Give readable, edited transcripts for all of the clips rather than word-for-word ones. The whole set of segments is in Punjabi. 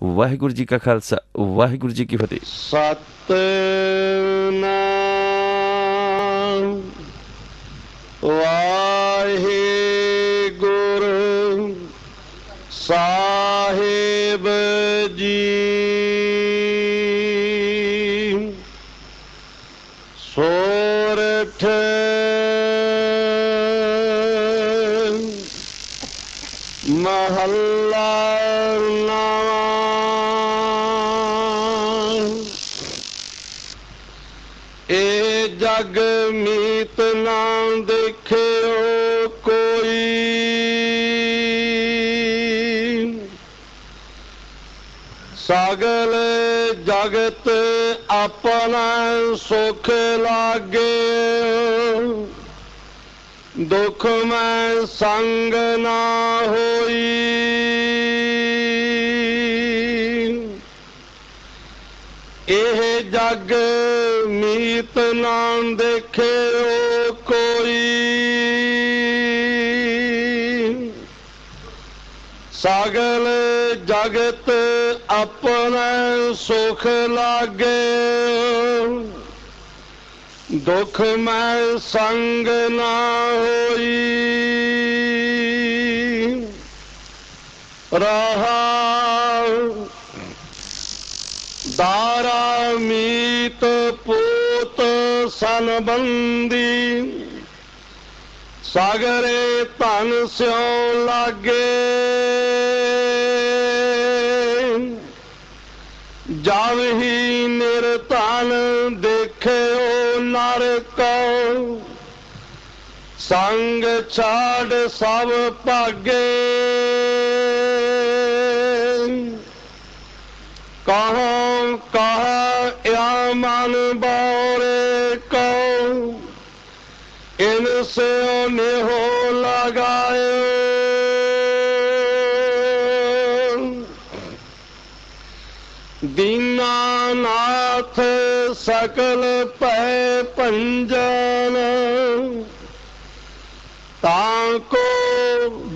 ਵਾਹਿਗੁਰੂ ਜੀ ਕਾ ਖਾਲਸਾ, ਵਾਹਿਗੁਰੂ ਜੀ ਕੀ ਫਤਿਹ। ਸਤਿਨਾਮ ਵਾਹਿਗੁਰੂ ਸਾਹਿਬ ਜੀ। ਸੋਰਠ ਮਹੱਲਾ ਜਗ ਮੀਤ ਨਾ ਦੇਖਿਓ ਕੋਈ, ਸਗਲ ਜਗਤ ਆਪਣਾ ਸੁਖ ਲਾਗੇ, ਦੁਖ ਮੈਂ ਸੰਗ ਨਾ ਹੋਈ। ਇਹ ਜਗ ਮੀਤ ਨਾ ਦੇਖਿਓ ਕੋਈ, ਸਗਲ ਜਗਤ ਆਪਣਾ ਸੁਖ ਲਾਗੇ, ਦੁਖ ਮੈਂ ਸੰਗ ਨਾ ਹੋਈ। ਰਹਾਉ ਦਾਰਾ ਮੀਤ ਪੂਤ ਸੰਬੰਧੀ, ਸਾਗਰੇ ਧਨ ਸਿਉ ਲਾਗੇ, ਜਬ ਹੀ ਨਿਰਧਨ ਦੇਖਿਓ ਨਰ ਕਉ, ਸੰਗ ਛਾੜ ਸਭ ਭਾਗੇ। ਕਹੋ ਕਹਾ ਮਨ ਬੋਰੇ ਕਉ, ਇਨ ਸਿਉ ਨਿਹੋ ਲਗਾਇਓ। ਦੀਨਾਨਾਥ ਸਕਲ ਭੈ ਭੰਜਨ, ਤਾਂ ਕੋ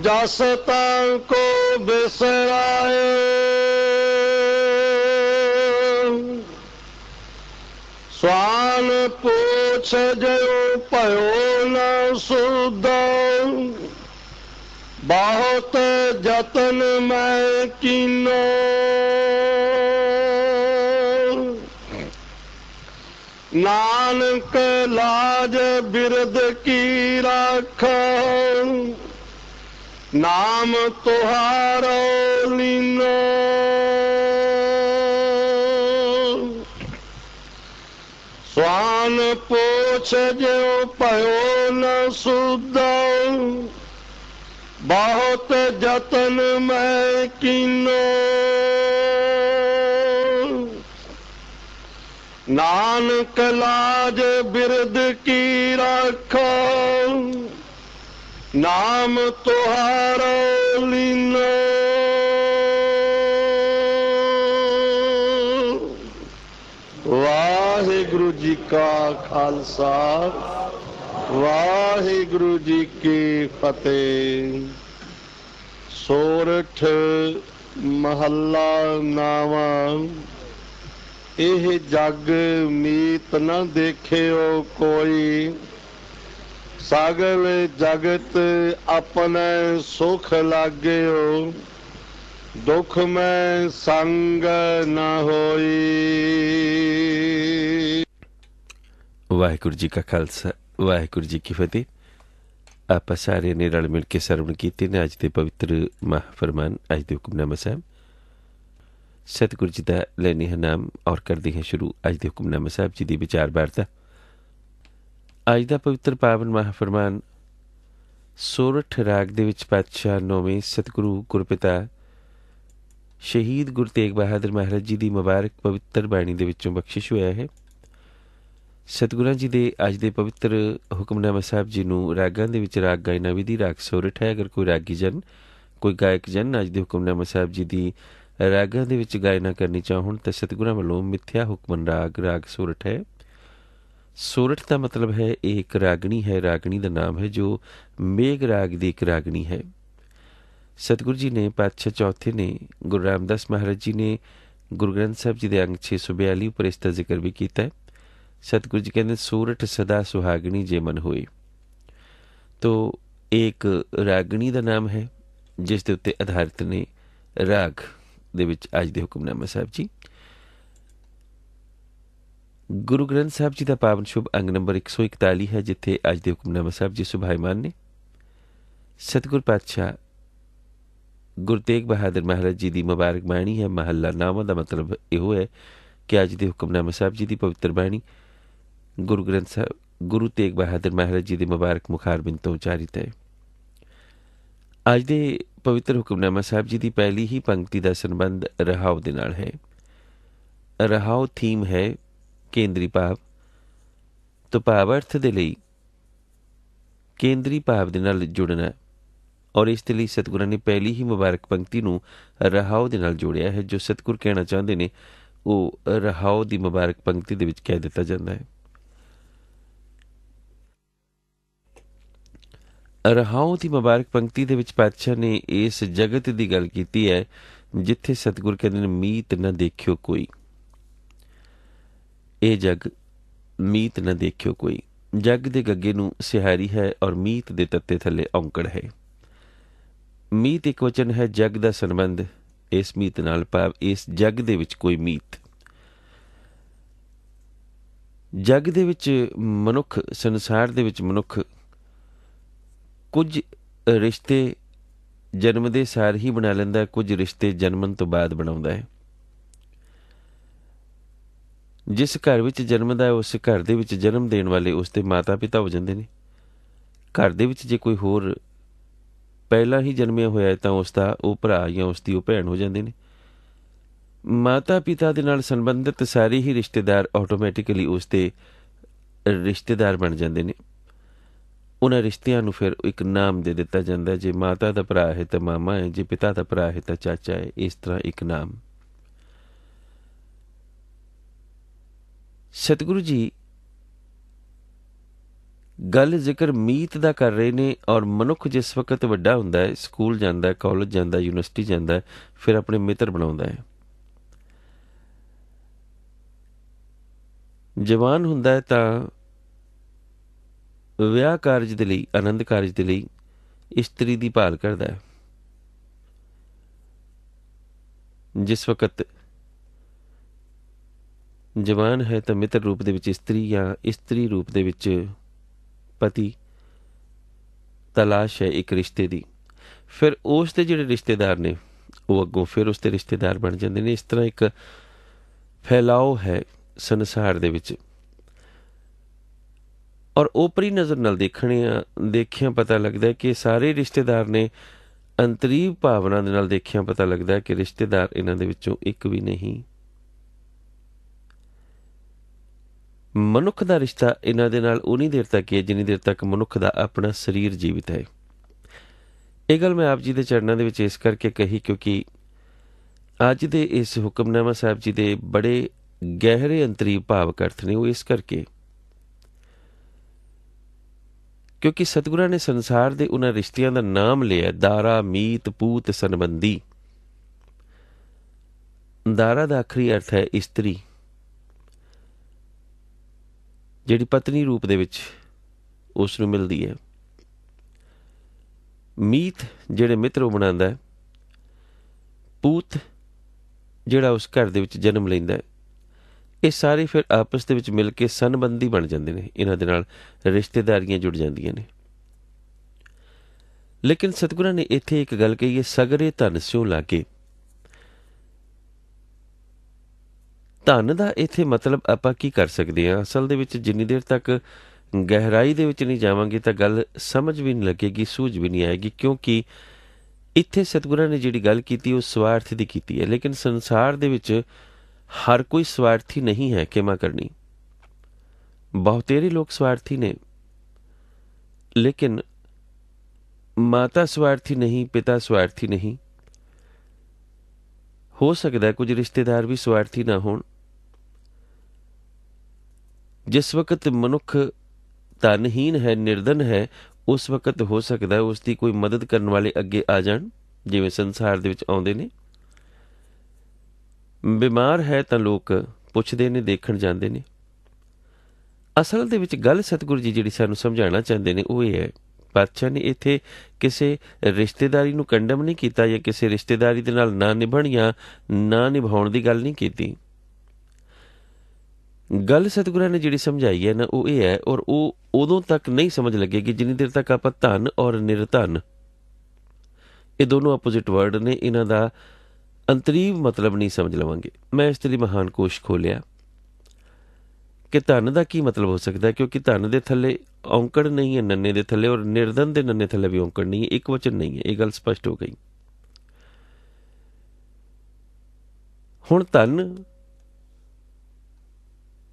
ਜਸ ਤਾਂ ਕੋ ਬਿਸਰਾਇਓ। ਸਵਾਲ ਪੁੱਛ ਜਿਉ ਭਇਓ ਨ ਸੁਧਾ, ਬਹੁਤ ਜਤਨ ਮੈਂ ਕੀਨੋ। ਨਾਨਕ ਲਾਜ ਬਿਰਦ ਕੀ ਰਾਖਾਂ, ਨਾਮ ਤੁਹਾਰੋ ਲੀਨੋ। ਸਵਾਨ ਪੁੱਛ ਜਿਉ ਭਇਓ ਨ ਸੁਧਾ, ਬਹੁਤ ਜਤਨ ਮੈਂ ਕੀਨੋ। ਨਾਨਕ ਲਾਜ ਬਿਰਦ ਕੀ ਰਾਖਾਂ, ਨਾਮ ਤੁਹਾਰੋ ਲੀਨੋ। ਵਾਹਿਗੁਰੂ ਜੀ ਕਾ ਖਾਲਸਾ, ਵਾਹਿਗੁਰੂ ਜੀ ਕੀ ਫਤਿਹ। ਸੋਰਠ ਮਹੱਲਾ ਨਾਵਾਂ। ਇਹ ਜਗ ਮੀਤ ਨ ਦੇਖਿਓ ਕੋਈ, ਸਗਲ ਜਗਤ ਆਪਣੇ ਸੁਖ ਲਾਗਿਓ, ਦੁਖ ਮੈਂ ਸੰਗ ਨ ਹੋਈ। ਵਾਹਿਗੁਰੂ ਜੀ ਕਾ ਖਾਲਸਾ, ਵਾਹਿਗੁਰੂ ਜੀ ਕੀ ਫਤਿਹ। ਆਪਾਂ ਸਾਰਿਆਂ ਨੇ ਰਲ ਮਿਲ ਕੇ ਸਰਵਣ ਕੀਤੇ ਨੇ ਅੱਜ ਦੇ ਪਵਿੱਤਰ ਮਹਾਂਫਰਮਾਨ, ਅੱਜ ਦੇ ਹੁਕਮਨਾਮਾ ਸਾਹਿਬ। ਸਤਿਗੁਰੂ ਜੀ ਦਾ ਲੈਣੇ ਹਾਂ ਨਾਮ ਔਰ ਕਰਦੇ ਹਾਂ ਸ਼ੁਰੂ ਅੱਜ ਦੇ ਹੁਕਮਨਾਮਾ ਸਾਹਿਬ ਜੀ ਦੀ ਵਿਚਾਰ ਵਾਰਤਾ। ਅੱਜ ਦਾ ਪਵਿੱਤਰ ਪਾਵਨ ਮਹਾਂਫਰਮਾਨ ਸੋਰਠ ਰਾਗ ਦੇ ਵਿੱਚ ਪਾਤਸ਼ਾਹ ਨੌਵੇਂ ਸਤਿਗੁਰੂ ਗੁਰਪਿਤਾ ਸ਼ਹੀਦ ਗੁਰੂ ਤੇਗ ਬਹਾਦਰ ਮਹਾਰਾਜ ਜੀ ਦੀ ਮੁਬਾਰਕ ਪਵਿੱਤਰ ਬਾਣੀ ਦੇ ਵਿੱਚੋਂ ਬਖਸ਼ਿਸ਼ ਹੋਇਆ ਹੈ। ਸਤਿਗੁਰਾਂ ਜੀ ਦੇ ਅੱਜ ਦੇ ਪਵਿੱਤਰ ਹੁਕਮਨਾਮਾ ਸਾਹਿਬ ਜੀ ਨੂੰ ਰਾਗਾਂ ਦੇ ਵਿੱਚ ਰਾਗ ਗਾਇਨਾ ਵਿਧੀ ਰਾਗ ਸੋਰਠ ਹੈ। ਅਗਰ ਕੋਈ ਰਾਗੀ ਜਨ, ਕੋਈ ਗਾਇਕ ਜਨ ਅੱਜ ਦੇ ਹੁਕਮਨਾਮਾ ਸਾਹਿਬ ਜੀ ਦੀ ਰਾਗਾਂ ਦੇ ਵਿੱਚ ਗਾਇਨਾ ਕਰਨੀ ਚਾਹੁਣ ਤਾਂ ਸਤਿਗੁਰਾਂ ਵੱਲੋਂ ਮਿੱਥਿਆ ਹੁਕਮਨ ਰਾਗ ਸੋਰਠ ਹੈ। ਸੋਰਠ ਦਾ ਮਤਲਬ ਹੈ ਇਹ ਇੱਕ ਰਾਗਣੀ ਹੈ, ਰਾਗਣੀ ਦਾ ਨਾਮ ਹੈ ਜੋ ਮੇਘ ਰਾਗ ਦੀ ਇੱਕ ਰਾਗਣੀ ਹੈ। सतगुरु जी ने पातशाह चौथे ने गुरु रामदास महाराज जी ने गुरु ग्रंथ साहब जी के अंग 642 पर इसका जिक्र भी किया है। सतगुरु जी कहते सूरठ सदा सुहागणी जे मन होए। तो एक रागणी का नाम है जिस दे उत्ते आधारित ने राग दे विच अज दे हुक्मनामा साहब जी। गुरु ग्रंथ साहब जी का पावन शुभ अंग नंबर 141 है जिथे अज दे हुक्मनामा साहब जी सुभाईमान ने। सतगुर पातशाह गुरु तेग बहादुर महाराज जी की मुबारक बाणी है। महला नावां का मतलब यो है कि अज दे हुक्मनामा साहब जी की पवित्र बाणी गुरु ग्रंथ साहब गुरु तेग बहादुर महाराज जी के मुबारक मुखारबिंद तो उचारित है। अज दे पवित्र हुक्मनामा साहब जी की पहली ही पंक्ति का संबंध रहाव दे नाल है। रहाव थीम है केंद्री भाव, तो भावार्थ दे लई केंद्री भाव दे नाल जुड़ना और इस लिए सतगुਰਾਂ ने पहली ही मुबारक पंक्ति नूं रहाव दे नाल जोड़िया है। जो सतगुर कहना चाहते हैं वो रहाव की मुबारक पंक्ति दे विच कह दिता जाता है। रहाव की मुबारक पंक्ति दे विच पातशाह ने इस जगत की गल कीती है जिथे सतगुर कहते हैं मीत न देखियो कोई। ये जग मीत न देखियो कोई। जग दे गग्गे नूं सिहारी है और मीत दे तत्ते थले औंकड़ है। मीत एक वचन है, जग दा संबंध इस मीत नाल भाव इस जग दे विच कोई मीत। जग दे विच मनुख संसार दे विच मनुख कुछ रिश्ते जन्म दे सार ही बना लैंदा है, कुछ रिश्ते जन्मन तो बाद बनाउंदा है। जिस घर विच जन्मदा है उस घर दे विच जन्म देण वाले उसके माता पिता हो जांदे ने। घर दे विच जे कोई होर पहला ही जन्मिया होया है तो उसका वो भरा या उसकी वो भैन हो जाते हैं। माता पिता दे नाल संबंधित सारे ही रिश्तेदार ऑटोमैटिकली उसके रिश्तेदार बन जाते हैं। उन्होंने रिश्तियां नूं फिर एक नाम दे दिता जाता है। जे माता का भरा है तो मामा है, जे पिता का भरा है तो चाचा है। इस तरह एक नाम। सतगुरु जी गल जिक्र मीत दा कर रहे ने और मनुख जिस वक्त वड्डा हुंदा है, स्कूल जांदा है, कॉलेज जांदा है, यूनिवर्सिटी जांदा है, फिर अपने मित्र बनाउंदा है। जवान हुंदा है तां विआह कारज दे लई, आनंद कारज दे लई इस्त्री दी भाल करदा है। जिस वक्त जवान है तो मित्र रूप दे विच इस्त्री या इस्त्री रूप दे विच पति तलाश है एक रिश्ते दी। फिर उस दे जिहड़े रिश्तेदार ने वो अगों फिर उसके रिश्तेदार बन जाते हैं। इस तरह एक फैलाव है संसार दे विच। और ओपरी नज़र नाल देखिया पता लगता है कि सारे रिश्तेदार ने अंतरीव भावना दे नाल देखिया पता लगता है कि रिश्तेदार इन्हां दे विचों एक भी नहीं। मनुख का रिश्ता इन्हां दे नाल उन्नी देर तक है जिन्नी देर तक मनुख का अपना शरीर जीवित है। ये गल मैं आप जी के चरणों के इस करके कही क्योंकि अज दे इस हुक्मनामा साहब जी के बड़े गहरे अंतरीव भावक अर्थ ने वो इस करके क्योंकि सतगुਰਾਂ ने संसार के उन्होंने रिश्तियों का नाम लिया दारा मीत पूत संबंधी। दारा का आखिरी अर्थ है इस्त्री, जिहड़ी पत्नी रूप दे विच उस नूं मिलदी है। मीत जिहड़े मित्र वो बनांदा है। पूत जिहड़ा उस घर दे विच जन्म लैंदा है। ये सारे फिर आपस दे विच मिल के संबंधी बन जाते हैं। इन्हां दे नाल रिश्तेदारियां जुड़ जांदियां ने। लेकिन सतगुਰਾਂ ने इत्थे एक गल कही है, सगरे धन स्यों लागे। धन का इत्थे मतलब आपां की कर सकते हैं। असल दे विच जिन्नी देर तक गहराई दे विच नहीं जावांगे तो गल समझ भी नहीं लगेगी, सूझ भी नहीं आएगी। क्योंकि इत्थे सतगुਰਾਂ ने जिहड़ी गल कीती वो स्वार्थ दी कीती है। लेकिन संसार दे विच हर कोई स्वार्थी नहीं है। क्षमा करनी, बहुतेरे लोग स्वार्थी ने, लेकिन माता स्वार्थी नहीं, पिता स्वार्थी नहीं। हो सकता है कुछ रिश्तेदार भी स्वार्थी ना होण। जिस वक्त मनुख धनहीन है, निर्धन है, उस वक्त हो सकता है उसकी कोई मदद करने वाले अगे आ जान। ਜਿਵੇਂ ਸੰਸਾਰ ਦੇ ਵਿੱਚ ਆਉਂਦੇ ਨੇ। ਬਿਮਾਰ ਹੈ ਤਾਂ ਲੋਕ ਪੁੱਛਦੇ ਨੇ, ਦੇਖਣ ਜਾਂਦੇ ਨੇ। ਅਸਲ ਦੇ ਵਿੱਚ ਗੱਲ ਸਤਿਗੁਰੂ ਜੀ ਜਿਹੜੀ ਸਾਨੂੰ ਸਮਝਾਉਣਾ ਚਾਹੁੰਦੇ ਨੇ ਉਹ ਇਹ ਹੈ, ਪਾਤਸ਼ਾਹ ਨੇ ਇੱਥੇ ਕਿਸੇ ਰਿਸ਼ਤੇਦਾਰੀ ਨੂੰ ਕੰਡਮ ਨਹੀਂ ਕੀਤਾ ਜਾਂ ਕਿਸੇ ਰਿਸ਼ਤੇਦਾਰੀ ਦੇ ਨਾਲ ਨਾ ਨਿਭਣ ਜਾਂ ਨਾ ਨਿਭਾਉਣ ਦੀ ਗੱਲ ਨਹੀਂ ਕੀਤੀ। ਗੱਲ ਸਤਿਗੁਰਾਂ ਨੇ ਜਿਹੜੀ ਸਮਝਾਈ ਹੈ ਨਾ ਉਹ ਇਹ ਹੈ, ਔਰ ਉਹ ਉਦੋਂ ਤੱਕ ਨਹੀਂ ਸਮਝ ਲੱਗੇਗੀ ਜਿੰਨੀ ਦੇਰ ਤੱਕ ਆਪਾਂ ਧਨ ਔਰ ਨਿਰਧਨ, ਇਹ ਦੋਨੋਂ ਆਪੋਜ਼ਿਟ ਵਰਡ ਨੇ, ਇਹਨਾਂ ਦਾ ਅੰਤਰੀਵ ਮਤਲਬ ਨਹੀਂ ਸਮਝ ਲਵਾਂਗੇ। ਮੈਂ ਇਸ ਲਈ ਮਹਾਨ ਕੋਸ਼ ਖੋਲਿਆ ਕਿ ਧਨ ਦਾ ਕੀ ਮਤਲਬ ਹੋ ਸਕਦਾ, ਕਿਉਂਕਿ ਧਨ ਦੇ ਥੱਲੇ ਔਂਕੜ ਨਹੀਂ ਹੈ ਨੰਨੇ ਦੇ ਥੱਲੇ, ਔਰ ਨਿਰਧਨ ਦੇ ਨੰਨੇ ਥੱਲੇ ਵੀ ਔਂਕੜ ਨਹੀਂ ਹੈ, ਇੱਕ ਵਚਨ ਨਹੀਂ ਹੈ। ਇਹ ਗੱਲ ਸਪਸ਼ਟ ਹੋ ਗਈ। ਹੁਣ ਧਨ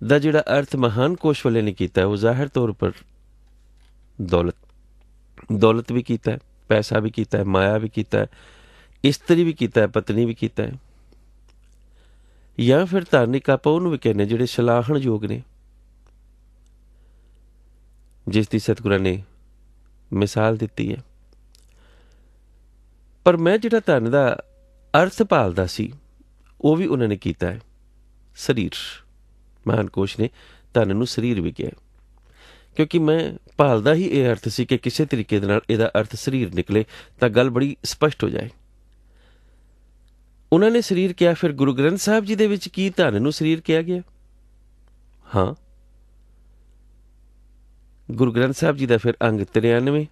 ਦਾ ਜਿਹੜਾ ਅਰਥ ਮਹਾਨ ਕੋਸ਼ ਵਾਲੇ ਨੇ ਕੀਤਾ ਉਹ ਜ਼ਾਹਿਰ ਤੌਰ ਪਰ ਦੌਲਤ ਵੀ ਕੀਤਾ ਹੈ, ਪੈਸਾ ਵੀ ਕੀਤਾ ਹੈ, ਮਾਇਆ ਵੀ ਕੀਤਾ ਹੈ, ਇਸਤਰੀ ਵੀ ਕੀਤਾ ਹੈ, ਪਤਨੀ ਵੀ ਕੀਤਾ ਹੈ। ਜਾਂ ਫਿਰ ਧਾਰਮਿਕ ਆਪਾਂ ਉਹਨੂੰ ਵੀ ਕਹਿੰਦੇ ਜਿਹੜੇ ਸਲਾਹਣਯੋਗ ਨੇ, ਜਿਸ ਦੀ ਸਤਿਗੁਰਾਂ ਨੇ ਮਿਸਾਲ ਦਿੱਤੀ ਹੈ। ਪਰ ਮੈਂ ਜਿਹੜਾ ਧਨ ਦਾ ਅਰਥ ਭਾਲਦਾ ਸੀ ਉਹ ਵੀ ਉਹਨਾਂ ਨੇ ਕੀਤਾ ਹੈ, ਸਰੀਰ। ਮਹਾਨ ਕੋਸ਼ ਨੇ ਧਨ ਨੂੰ ਸਰੀਰ ਵੀ ਕਿਹਾ, ਕਿਉਂਕਿ ਮੈਂ ਭਾਲਦਾ ਹੀ ਇਹ ਅਰਥ ਸੀ ਕਿ ਕਿਸੇ ਤਰੀਕੇ ਦੇ ਨਾਲ ਇਹਦਾ ਅਰਥ ਸਰੀਰ ਨਿਕਲੇ ਤਾਂ ਗੱਲ ਬੜੀ ਸਪਸ਼ਟ ਹੋ ਜਾਏ। ਉਹਨਾਂ ਨੇ ਸਰੀਰ ਕਿਹਾ। ਫਿਰ ਗੁਰੂ ਗ੍ਰੰਥ ਸਾਹਿਬ ਜੀ ਦੇ ਵਿੱਚ ਕੀ ਧਨ ਨੂੰ ਸਰੀਰ ਕਿਹਾ ਗਿਆ? ਹਾਂ, ਗੁਰੂ ਗ੍ਰੰਥ ਸਾਹਿਬ ਜੀ ਦਾ ਫਿਰ ਅੰਗ 93,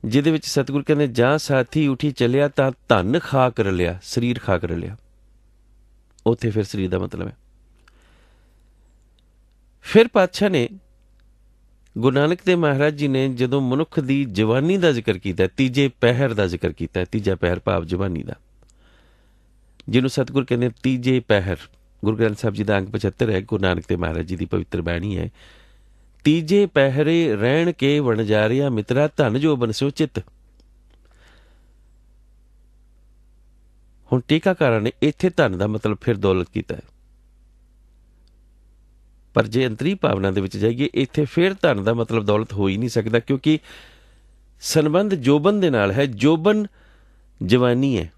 ਜਿਹਦੇ ਵਿੱਚ ਸਤਿਗੁਰ ਕਹਿੰਦੇ ਜਾਂ ਸਾਥੀ ਉਠੀ ਚੱਲਿਆ ਤਾਂ ਧਨ ਖਾ ਕਰ ਲਿਆ, ਸਰੀਰ ਖਾ ਕਰ ਲਿਆ। ਉੱਥੇ ਫਿਰ ਸਰੀਰ ਦਾ ਮਤਲਬ ਹੈ। ਫਿਰ ਪਾਤਸ਼ਾਹ ਨੇ, ਗੁਰੂ ਨਾਨਕ ਦੇਵ ਮਹਾਰਾਜ ਜੀ ਨੇ ਜਦੋਂ ਮਨੁੱਖ ਦੀ ਜਵਾਨੀ ਦਾ ਜ਼ਿਕਰ ਕੀਤਾ, ਤੀਜੇ ਪਹਿਰ ਦਾ ਜ਼ਿਕਰ ਕੀਤਾ, ਤੀਜਾ ਪਹਿਰ ਭਾਵ ਜਵਾਨੀ ਦਾ, ਜਿਹਨੂੰ ਸਤਿਗੁਰ ਕਹਿੰਦੇ ਤੀਜੇ ਪਹਿਰ। ਗੁਰੂ ਗ੍ਰੰਥ ਸਾਹਿਬ ਜੀ ਦਾ ਅੰਗ 75 ਹੈ, ਗੁਰੂ ਨਾਨਕ ਦੇਵ ਮਹਾਰਾਜ ਜੀ ਦੀ ਪਵਿੱਤਰ ਬਾਣੀ ਹੈ। ਤੀਜੇ ਪਹਿਰੇ ਰਹਿਣ ਕੇ ਵਣਜਾਰਿਆ ਮਿੱਤਰਾ, ਧਨ ਜੋ ਬਨਸਿਓ ਚਿੱਤ। ਹੁਣ ਟੀਕਾਕਾਰਾਂ ਨੇ ਇੱਥੇ ਧਨ ਦਾ ਮਤਲਬ ਫਿਰ ਦੌਲਤ ਕੀਤਾ ਹੈ, ਪਰ ਜੇ ਅੰਤਰੀ ਭਾਵਨਾ ਦੇ ਵਿੱਚ ਜਾਈਏ ਇੱਥੇ ਫਿਰ ਧਨ ਦਾ ਮਤਲਬ ਦੌਲਤ ਹੋ ਹੀ ਨਹੀਂ ਸਕਦਾ, ਕਿਉਂਕਿ ਸੰਬੰਧ ਜੋਬਨ ਦੇ ਨਾਲ ਹੈ। ਜੋਬਨ ਜਵਾਨੀ ਹੈ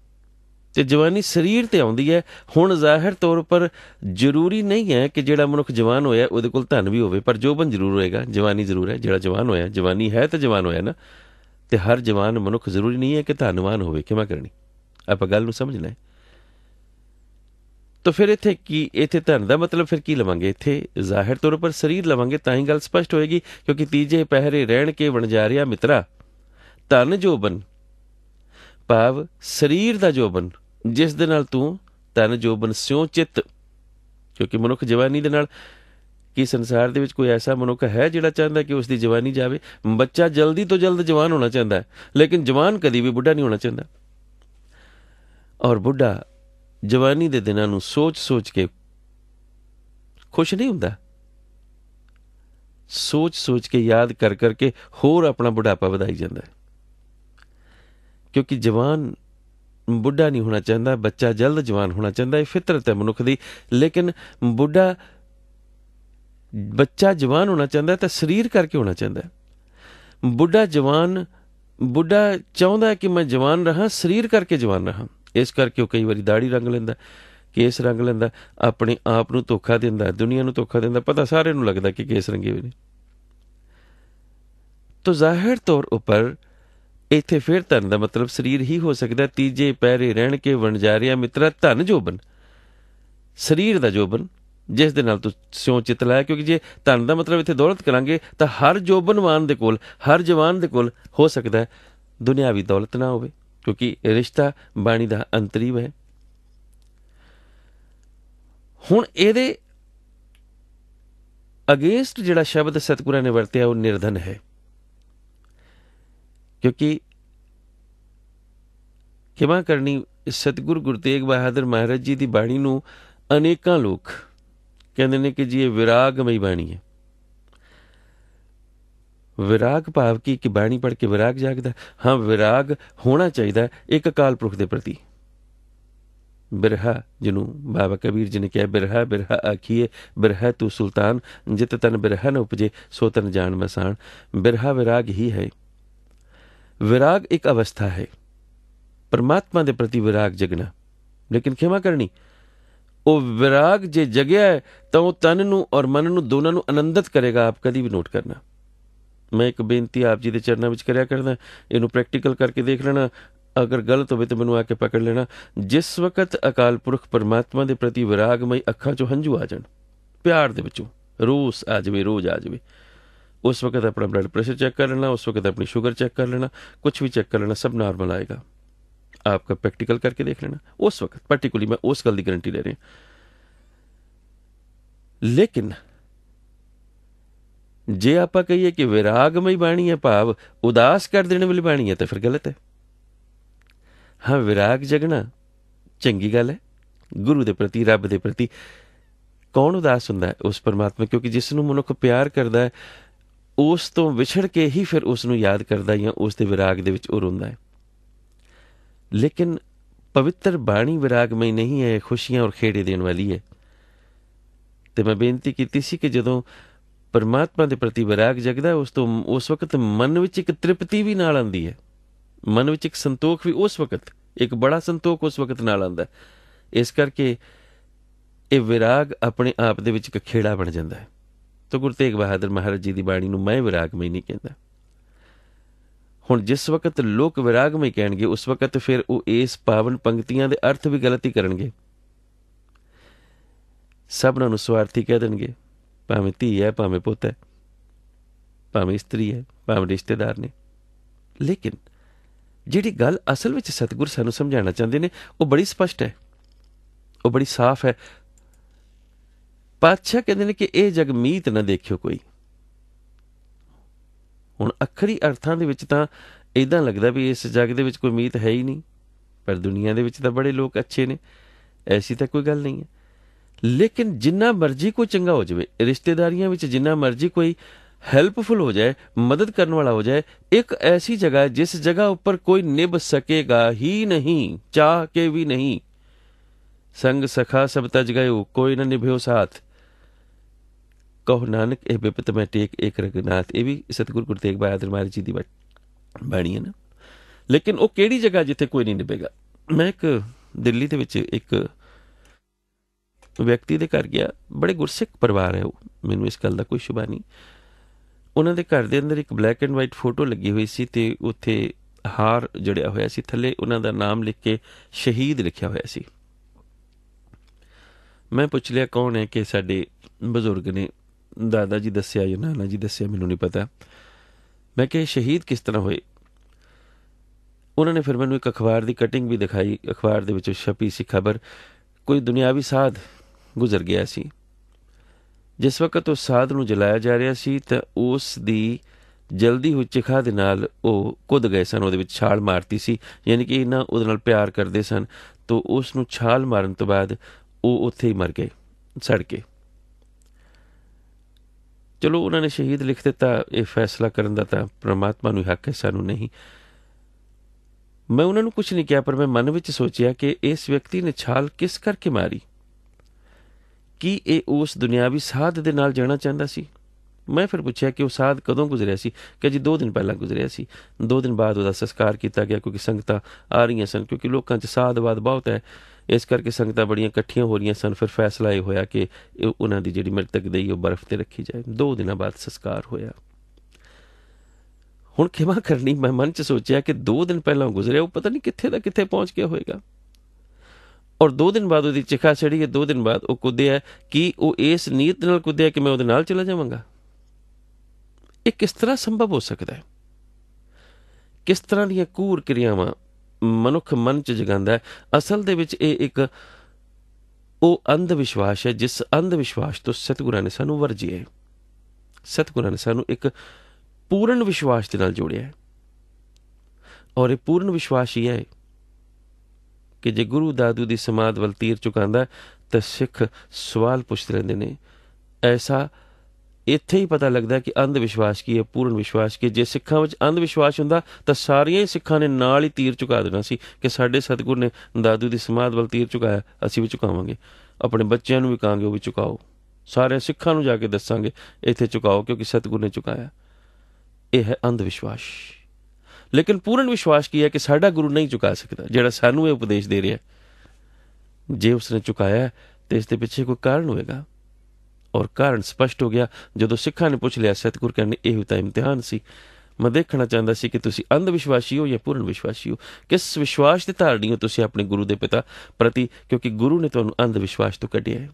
ਤੇ ਜਵਾਨੀ ਸਰੀਰ ਤੇ ਆਉਂਦੀ ਹੈ। ਹੁਣ ਜ਼ਾਹਿਰ ਤੌਰ ਪਰ ਜ਼ਰੂਰੀ ਨਹੀਂ ਹੈ ਕਿ ਜਿਹੜਾ ਮਨੁੱਖ ਜਵਾਨ ਹੋਇਆ ਉਹਦੇ ਕੋਲ ਧਨ ਵੀ ਹੋਵੇ, ਪਰ ਜੋਬਨ ਜ਼ਰੂਰ ਹੋਏਗਾ, ਜਵਾਨੀ ਜ਼ਰੂਰ ਹੈ। ਜਿਹੜਾ ਜਵਾਨ ਹੋਇਆ, ਜਵਾਨੀ ਹੈ ਤਾਂ ਜਵਾਨ ਹੋਇਆ ਨਾ, ਤੇ ਹਰ ਜਵਾਨ ਮਨੁੱਖ ਜ਼ਰੂਰੀ ਨਹੀਂ ਹੈ ਕਿ ਧਨਵਾਨ ਹੋਵੇ। ਕਿਵੇਂ ਕਰਨੀ, ਆਪਾਂ ਗੱਲ ਨੂੰ ਸਮਝਣਾ ਹੈ। ਤਾਂ ਫਿਰ ਇੱਥੇ ਕੀ, ਇੱਥੇ ਧਨ ਦਾ ਮਤਲਬ ਫਿਰ ਕੀ ਲਵਾਂਗੇ? ਇੱਥੇ ਜ਼ਾਹਿਰ ਤੌਰ ਪਰ ਸਰੀਰ ਲਵਾਂਗੇ ਤਾਂ ਹੀ ਗੱਲ ਸਪਸ਼ਟ ਹੋਏਗੀ, ਕਿਉਂਕਿ ਤੀਜੇ ਪਹਿਰੇ ਰਹਿਣ ਕੇ ਵਣਜਾਰਿਆ ਮਿੱਤਰਾ, ਧਨ ਜੋਬਨ ਭਾਵ ਸਰੀਰ ਦਾ ਜੋਬਨ, ਜਿਸ ਦੇ ਨਾਲ ਤੂੰ ਧਨ ਜੋਬਨ ਸਿਉ ਚਿੱਤ। ਕਿਉਂਕਿ ਮਨੁੱਖ ਜਵਾਨੀ ਦੇ ਨਾਲ, ਕੀ ਸੰਸਾਰ ਦੇ ਵਿੱਚ ਕੋਈ ਐਸਾ ਮਨੁੱਖ ਹੈ ਜਿਹੜਾ ਚਾਹੁੰਦਾ ਕਿ ਉਸ ਦੀ ਜਵਾਨੀ ਜਾਵੇ? ਬੱਚਾ ਜਲਦੀ ਤੋਂ ਜਲਦ ਜਵਾਨ ਹੋਣਾ ਚਾਹੁੰਦਾ ਹੈ, ਲੇਕਿਨ ਜਵਾਨ ਕਦੀ ਵੀ ਬੁੱਢਾ ਨਹੀਂ ਹੋਣਾ ਚਾਹੁੰਦਾ। ਔਰ ਬੁੱਢਾ ਜਵਾਨੀ ਦੇ ਦਿਨਾਂ ਨੂੰ ਸੋਚ ਸੋਚ ਕੇ ਖੁਸ਼ ਨਹੀਂ ਹੁੰਦਾ, ਸੋਚ ਸੋਚ ਕੇ ਯਾਦ ਕਰ ਕਰਕੇ ਹੋਰ ਆਪਣਾ ਬੁਢਾਪਾ ਵਧਾਈ ਜਾਂਦਾ ਹੈ। ਕਿਉਂਕਿ ਜਵਾਨ ਬੁੱਢਾ ਨਹੀਂ ਹੋਣਾ ਚਾਹੁੰਦਾ, ਬੱਚਾ ਜਲਦ ਜਵਾਨ ਹੋਣਾ ਚਾਹੁੰਦਾ। ਇਹ ਫਿਤਰਤ ਹੈ ਮਨੁੱਖ ਦੀ। ਲੇਕਿਨ ਬੱਚਾ ਜਵਾਨ ਹੋਣਾ ਚਾਹੁੰਦਾ ਤਾਂ ਸਰੀਰ ਕਰਕੇ ਹੋਣਾ ਚਾਹੁੰਦਾ। ਬੁੱਢਾ ਚਾਹੁੰਦਾ ਕਿ ਮੈਂ ਜਵਾਨ ਰਹਾਂ, ਸਰੀਰ ਕਰਕੇ ਜਵਾਨ ਰਹਾਂ। ਇਸ ਕਰਕੇ ਉਹ ਕਈ ਵਾਰੀ ਦਾੜੀ ਰੰਗ ਲੈਂਦਾ, ਕੇਸ ਰੰਗ ਲੈਂਦਾ, ਆਪਣੇ ਆਪ ਨੂੰ ਧੋਖਾ ਦਿੰਦਾ, ਦੁਨੀਆ ਨੂੰ ਧੋਖਾ ਦਿੰਦਾ। ਪਤਾ ਸਾਰਿਆਂ ਨੂੰ ਲੱਗਦਾ ਕਿ ਕੇਸ ਰੰਗੇ ਹੋਏ ਨੇ। ਤਾਂ ਜ਼ਾਹਿਰ ਤੌਰ ਉੱਪਰ ਇੱਥੇ ਫਿਰ ਧਨ ਦਾ ਮਤਲਬ ਸਰੀਰ ਹੀ ਹੋ ਸਕਦਾ। ਤੀਜੇ ਪਹਿਰੇ ਰਹਿਣ ਕੇ ਵਣਜਾਰਿਆ ਮਿੱਤਰਾ, ਧਨ ਜੋਬਨ, ਸਰੀਰ ਦਾ ਜੋਬਨ, ਜਿਸ ਦੇ ਨਾਲ ਤੂੰ ਸਿਉ ਚਿੱਤ ਲਾਇਆ। ਕਿਉਂਕਿ ਜੇ ਧਨ ਦਾ ਮਤਲਬ ਇੱਥੇ ਦੌਲਤ ਕਰਾਂਗੇ ਤਾਂ ਹਰ ਜੋਬਨਵਾਨ ਦੇ ਕੋਲ, ਹਰ ਜਵਾਨ ਦੇ ਕੋਲ ਹੋ ਸਕਦਾ ਹੈ ਦੁਨਿਆਵੀ ਦੌਲਤ ਨਾ ਹੋਵੇ, ਕਿਉਂਕਿ ਰਿਸ਼ਤਾ ਬਾਣੀ ਦਾ ਅੰਤਰੀਵ ਹੈ। ਹੁਣ ਇਹਦੇ ਅਗੇਂਸਟ ਜਿਹੜਾ ਸ਼ਬਦ ਸਤਿਗੁਰਾਂ ਨੇ ਵਰਤਿਆ ਉਹ ਨਿਰਧਨ ਹੈ, ਕਿਉਂਕਿ ਖਿਮਾ ਕਰਨੀ, ਸਤਿਗੁਰੂ ਗੁਰੂ ਤੇਗ ਬਹਾਦਰ ਮਹਾਰਾਜ ਜੀ ਦੀ ਬਾਣੀ ਨੂੰ ਅਨੇਕਾਂ ਲੋਕ ਕਹਿੰਦੇ ਨੇ ਕਿ ਜੀ ਇਹ ਵਿਰਾਗਮਈ ਬਾਣੀ ਹੈ। ਵਿਰਾਗ ਭਾਵ ਕਿ ਬਾਣੀ ਪੜ੍ਹ ਕੇ ਵਿਰਾਗ ਜਾਗਦਾ। ਹਾਂ, ਵਿਰਾਗ ਹੋਣਾ ਚਾਹੀਦਾ ਇੱਕ ਅਕਾਲ ਪੁਰਖ ਦੇ ਪ੍ਰਤੀ। ਬਿਰਹਾ, ਜਿਹਨੂੰ ਬਾਬਾ ਕਬੀਰ ਜੀ ਨੇ ਕਿਹਾ, ਬਿਰਹਾ ਬਿਰਹਾ ਆਖੀਏ, ਬਿਰਹਾ ਤੂੰ ਸੁਲਤਾਨ, ਜਿਤ ਤਨ ਬਿਰਹਾ ਨ ਉਪਜੇ ਸੋ ਤਨ ਜਾਣ ਮਸਾਣ। ਬਿਰਹਾ ਵਿਰਾਗ ਹੀ ਹੈ। ਵਿਰਾਗ ਇੱਕ ਅਵਸਥਾ ਹੈ, परमात्मा के प्रति विराग जगना। लेकिन खिमा करनी, वो विराग जे जगया है तो वो तन नूं और मन नूं दोनों नूं आनंदित करेगा। आप कभी भी नोट करना। मैं एक बेनती आप जी के चरणों में करया करदा, इनू प्रैक्टिकल करके देख लेना। अगर गलत हो तो मैनू आके पकड़ लेना। जिस वक्त अकाल पुरख परमात्मा के प्रति विरागमई अखां चों हंझू आ जाण, प्यार दे विचों रोस आ जाए, रोज आ जाए, उस वक्त अपना ब्लड प्रेशर चेक कर लेना, उस वक्त अपनी शुगर चेक कर लेना, कुछ भी चेक कर लेना, सब नॉर्मल आएगा। आपका प्रैक्टिकल करके देख लेना उस वक्त। पर्टिकुलरली मैं उस गल की गारंटी ले रही। लेकिन जे आप कहिए कि विरागमई बाणी है, भाव उदास कर देने वाली बाणी है, तो फिर गलत है। हाँ, विराग जगना चंगी गल है। गुरु के प्रति, रब के प्रति कौन उदास हुंदा है? उस परमात्मा, क्योंकि जिसनों मनुख प्यार करता है उस तो विछड़ के ही फिर उसनों याद करता या उस दे विराग दे विच रोंदा है। लेकिन पवित्र बाणी विरागमई नहीं है, खुशियां और खेड़े देने वाली है। तो मैं बेनती की सी कि जदों परमात्मा के प्रति विराग जगदा है, उस वक्त मन विच एक तृप्ति भी नाल आंदी है, मन विच एक संतोख भी उस वक्त, एक बड़ा संतोख उस वक्त नाल आंदा है। इस करके ये विराग अपने आप दे विच एक खेड़ा बन जाता है। तो गुरु तेग बहादुर महाराज जी की बाणी नूं मैं विरागमई नहीं कहता। हुण जिस वक्त लोग विरागमई कहणगे उस वक्त फिर वो इस पावन पंक्तियां दे अर्थ भी गलत ही करनगे। सबनां नूं स्वार्थी कह देणगे, भावें धी है, भावें पुत है, भावें इस्त्री है, भावें रिश्तेदार ने। लेकिन जिहड़ी गल असल विच सतगुर सानूं समझाना चाहते हैं वो बड़ी स्पष्ट है, वो बड़ी साफ है। पातशाह कहते हैं कि यह जग मीत ना देखियो कोई। हुण अखरी अर्थां दे विच तां इदां लगदा भी इस जग दे विच कोई मीत है ही नहीं, पर दुनिया दे विच तां बड़े लोग अच्छे ने, ऐसी तां कोई गल नहीं है। लेकिन जिन्ना मर्जी कोई चंगा हो जाए, रिश्तेदारियां विच जिन्ना मर्जी कोई हैल्पफुल हो जाए, मदद करने वाला हो जाए, एक ऐसी जगह है जिस जगह ऊपर कोई निभ सकेगा ही नहीं, चाह के भी नहीं। संग सखा सब तज गयो, कोई ना निभ्यो साथ, कहो नानक ए बिपत मैं टेक एक रघुनाथ। ये भी सतगुरु गुरु तेग बहादुर महाराज जी की बाणी है ना। लेकिन वो केड़ी जगह जिथे कोई नहीं निभेगा। मैं एक दिल्ली दे विच एक व्यक्ति दे घर गया, बड़े गुरसिख परिवार है वो, मैनूं इस गल दा कोई शुबा नहीं। उन्हां दे घर दे अंदर एक ब्लैक एंड वाइट फोटो लगी हुई सी ते उत्थे हार जड़िया होया सी, थल्ले उन्हां दा नाम लिख के शहीद लिखिया होया सी। मैं पुछ लिया कौन है, कि साडे बजुर्ग ने, दादा जी दस्सिया या नाना जी दस्सिया, मैनूं नहीं पता। मैं कि शहीद किस तरह होए? उन्होंने फिर मैनूं एक अखबार की कटिंग भी दिखाई, अखबार दे विच छपी सी खबर, कोई दुनियावी साध गुजर गया सी। जिस वक्त उस साध नूं जलाया जा रहा सी तां उस दी जल्दी हुई चिखा दे नाल ओह कुद गए सन, उहदे विच छाल मारती सी, यानी कि इन्ना उहदे नाल प्यार करदे सन। तो उस नूं छाल मारन तो बाद ਉਹ ਉੱਥੇ ਹੀ ਮਰ ਗਏ ਸੜ ਕੇ। ਚਲੋ ਉਹਨਾਂ ਨੇ ਸ਼ਹੀਦ ਲਿਖ ਦਿੱਤਾ, ਇਹ ਫੈਸਲਾ ਕਰਨ ਦਾ ਤਾਂ ਪ੍ਰਮਾਤਮਾ ਨੂੰ ਹੱਕ ਹੈ, ਸਾਨੂੰ ਨਹੀਂ। ਮੈਂ ਉਹਨਾਂ ਨੂੰ ਕੁਛ ਨਹੀਂ ਕਿਹਾ, ਪਰ ਮੈਂ ਮਨ ਵਿੱਚ ਸੋਚਿਆ ਕਿ ਇਸ ਵਿਅਕਤੀ ਨੇ ਛਾਲ ਕਿਸ ਕਰਕੇ ਮਾਰੀ? ਕੀ ਇਹ ਉਸ ਦੁਨਿਆਵੀ ਸਾਧ ਦੇ ਨਾਲ ਜਾਣਾ ਚਾਹੁੰਦਾ ਸੀ? ਮੈਂ ਫਿਰ ਪੁੱਛਿਆ ਕਿ ਉਹ ਸਾਧ ਕਦੋਂ ਗੁਜ਼ਰਿਆ ਸੀ? ਕਿ ਜੀ 2 ਦਿਨ ਪਹਿਲਾਂ ਗੁਜ਼ਰਿਆ ਸੀ। 2 ਦਿਨ ਬਾਅਦ ਉਹਦਾ ਸੰਸਕਾਰ ਕੀਤਾ ਗਿਆ, ਕਿਉਂਕਿ ਸੰਗਤਾਂ ਆ ਰਹੀਆਂ ਸਨ, ਕਿਉਂਕਿ ਲੋਕਾਂ 'ਚ ਸਾਧਵਾਦ ਬਹੁਤ ਹੈ, ਇਸ ਕਰਕੇ ਸੰਗਤਾਂ ਬੜੀਆਂ ਇਕੱਠੀਆਂ ਹੋ ਰਹੀਆਂ ਸਨ। ਫਿਰ ਫੈਸਲਾ ਇਹ ਹੋਇਆ ਕਿ ਉਹਨਾਂ ਦੀ ਜਿਹੜੀ ਮ੍ਰਿਤਕ ਦੇਹੀ ਉਹ ਬਰਫ਼ 'ਤੇ ਰੱਖੀ ਜਾਏ। 2 ਦਿਨਾਂ ਬਾਅਦ ਸੰਸਕਾਰ ਹੋਇਆ। ਹੁਣ ਖਿਮਾ ਕਰਨੀ, ਮੈਂ ਮਨ 'ਚ ਸੋਚਿਆ ਕਿ 2 ਦਿਨ ਪਹਿਲਾਂ ਗੁਜ਼ਰਿਆ, ਉਹ ਪਤਾ ਨਹੀਂ ਕਿੱਥੇ ਦਾ ਕਿੱਥੇ ਪਹੁੰਚ ਗਿਆ ਹੋਏਗਾ। ਔਰ 2 ਦਿਨ ਬਾਅਦ ਉਹਦੀ ਚਿਖਾ ਚੜੀ ਹੈ, 2 ਦਿਨ ਬਾਅਦ ਉਹ ਕੁੱਦਿਆ। ਕਿ ਉਹ ਇਸ ਨੀਅਤ ਨਾਲ ਕੁੱਦਿਆ ਕਿ ਮੈਂ ਉਹਦੇ ਨਾਲ ਚਲਾ ਜਾਵਾਂਗਾ? ਇਹ ਕਿਸ ਤਰ੍ਹਾਂ ਸੰਭਵ ਹੋ ਸਕਦਾ ਹੈ? ਕਿਸ ਤਰ੍ਹਾਂ ਦੀਆਂ ਕੂਰ ਕਿਰਿਆਵਾਂ ਮਨੁੱਖ ਮਨ 'ਚ ਜਗਾਉਂਦਾ ਹੈ? ਅਸਲ ਦੇ ਵਿੱਚ ਇਹ ਇੱਕ ਉਹ ਅੰਧ ਵਿਸ਼ਵਾਸ ਹੈ, ਜਿਸ ਅੰਧ ਵਿਸ਼ਵਾਸ ਤੋਂ ਸਤਿਗੁਰਾਂ ਨੇ ਸਾਨੂੰ ਵਰਜਿਆ ਹੈ। ਸਤਿਗੁਰਾਂ ਨੇ ਸਾਨੂੰ ਇੱਕ ਪੂਰਨ ਵਿਸ਼ਵਾਸ ਦੇ ਨਾਲ ਜੋੜਿਆ ਹੈ। ਔਰ ਇਹ ਪੂਰਨ ਵਿਸ਼ਵਾਸ ਹੀ ਹੈ ਕਿ ਜੇ ਗੁਰੂ ਦਾਦੂ ਦੀ ਸਮਾਧ ਵੱਲ ਤੀਰ ਚੁਕਾਉਂਦਾ ਤਾਂ ਸਿੱਖ ਸਵਾਲ ਪੁੱਛਦੇ ਰਹਿੰਦੇ ਨੇ। ਐਸਾ ਇੱਥੇ ਹੀ ਪਤਾ ਲੱਗਦਾ ਕਿ ਅੰਧ ਵਿਸ਼ਵਾਸ ਕੀ ਹੈ, ਪੂਰਨ ਵਿਸ਼ਵਾਸ ਕੀ। ਜੇ ਸਿੱਖਾਂ ਵਿੱਚ ਅੰਧ ਵਿਸ਼ਵਾਸ ਹੁੰਦਾ ਤਾਂ ਸਾਰੀਆਂ ਹੀ ਸਿੱਖਾਂ ਨੇ ਨਾਲ ਹੀ ਤੀਰ ਚੁਕਾ ਦੇਣਾ ਸੀ ਕਿ ਸਾਡੇ ਸਤਿਗੁਰ ਨੇ ਦਾਦੂ ਦੀ ਸਮਾਧ ਵੱਲ ਤੀਰ ਚੁਕਾਇਆ, ਅਸੀਂ ਵੀ ਚੁਕਾਵਾਂਗੇ। ਆਪਣੇ ਬੱਚਿਆਂ ਨੂੰ ਵੀ ਕਹਾਂਗੇ ਉਹ ਵੀ ਚੁਕਾਓ, ਸਾਰੇ ਸਿੱਖਾਂ ਨੂੰ ਜਾ ਕੇ ਦੱਸਾਂਗੇ ਇੱਥੇ ਚੁਕਾਓ, ਕਿਉਂਕਿ ਸਤਿਗੁਰ ਨੇ ਚੁਕਾਇਆ। ਇਹ ਹੈ ਅੰਧ ਵਿਸ਼ਵਾਸ। ਲੇਕਿਨ ਪੂਰਨ ਵਿਸ਼ਵਾਸ ਕੀ ਹੈ ਕਿ ਸਾਡਾ ਗੁਰੂ ਨਹੀਂ ਚੁਕਾ ਸਕਦਾ, ਜਿਹੜਾ ਸਾਨੂੰ ਇਹ ਉਪਦੇਸ਼ ਦੇ ਰਿਹਾ। ਜੇ ਉਸਨੇ ਚੁਕਾਇਆ ਤੇ ਇਸ ਦੇ ਪਿੱਛੇ ਕੋਈ ਕਾਰਨ ਹੋਏਗਾ, ਔਰ ਕਾਰਨ ਸਪਸ਼ਟ ਹੋ ਗਿਆ ਜਦੋਂ ਸਿੱਖਾਂ ਨੇ ਪੁੱਛ ਲਿਆ। ਸਤਿਗੁਰ ਕਹਿੰਦੇ ਇਹੋ ਤਾਂ ਇਮਤਿਹਾਨ ਸੀ, ਮੈਂ ਦੇਖਣਾ ਚਾਹੁੰਦਾ ਸੀ ਕਿ ਤੁਸੀਂ ਅੰਧ ਵਿਸ਼ਵਾਸੀ ਹੋ ਜਾਂ ਪੂਰਨ ਵਿਸ਼ਵਾਸੀ ਹੋ, ਕਿਸ ਵਿਸ਼ਵਾਸ ਦੇ ਧਾਰਨੀ ਹੋ ਤੁਸੀਂ ਆਪਣੇ ਗੁਰੂ ਦੇ ਪਿਤਾ ਪ੍ਰਤੀ, ਕਿਉਂਕਿ ਗੁਰੂ ਨੇ ਤੁਹਾਨੂੰ ਅੰਧ ਵਿਸ਼ਵਾਸ ਤੋਂ ਕੱਢਿਆ ਹੈ।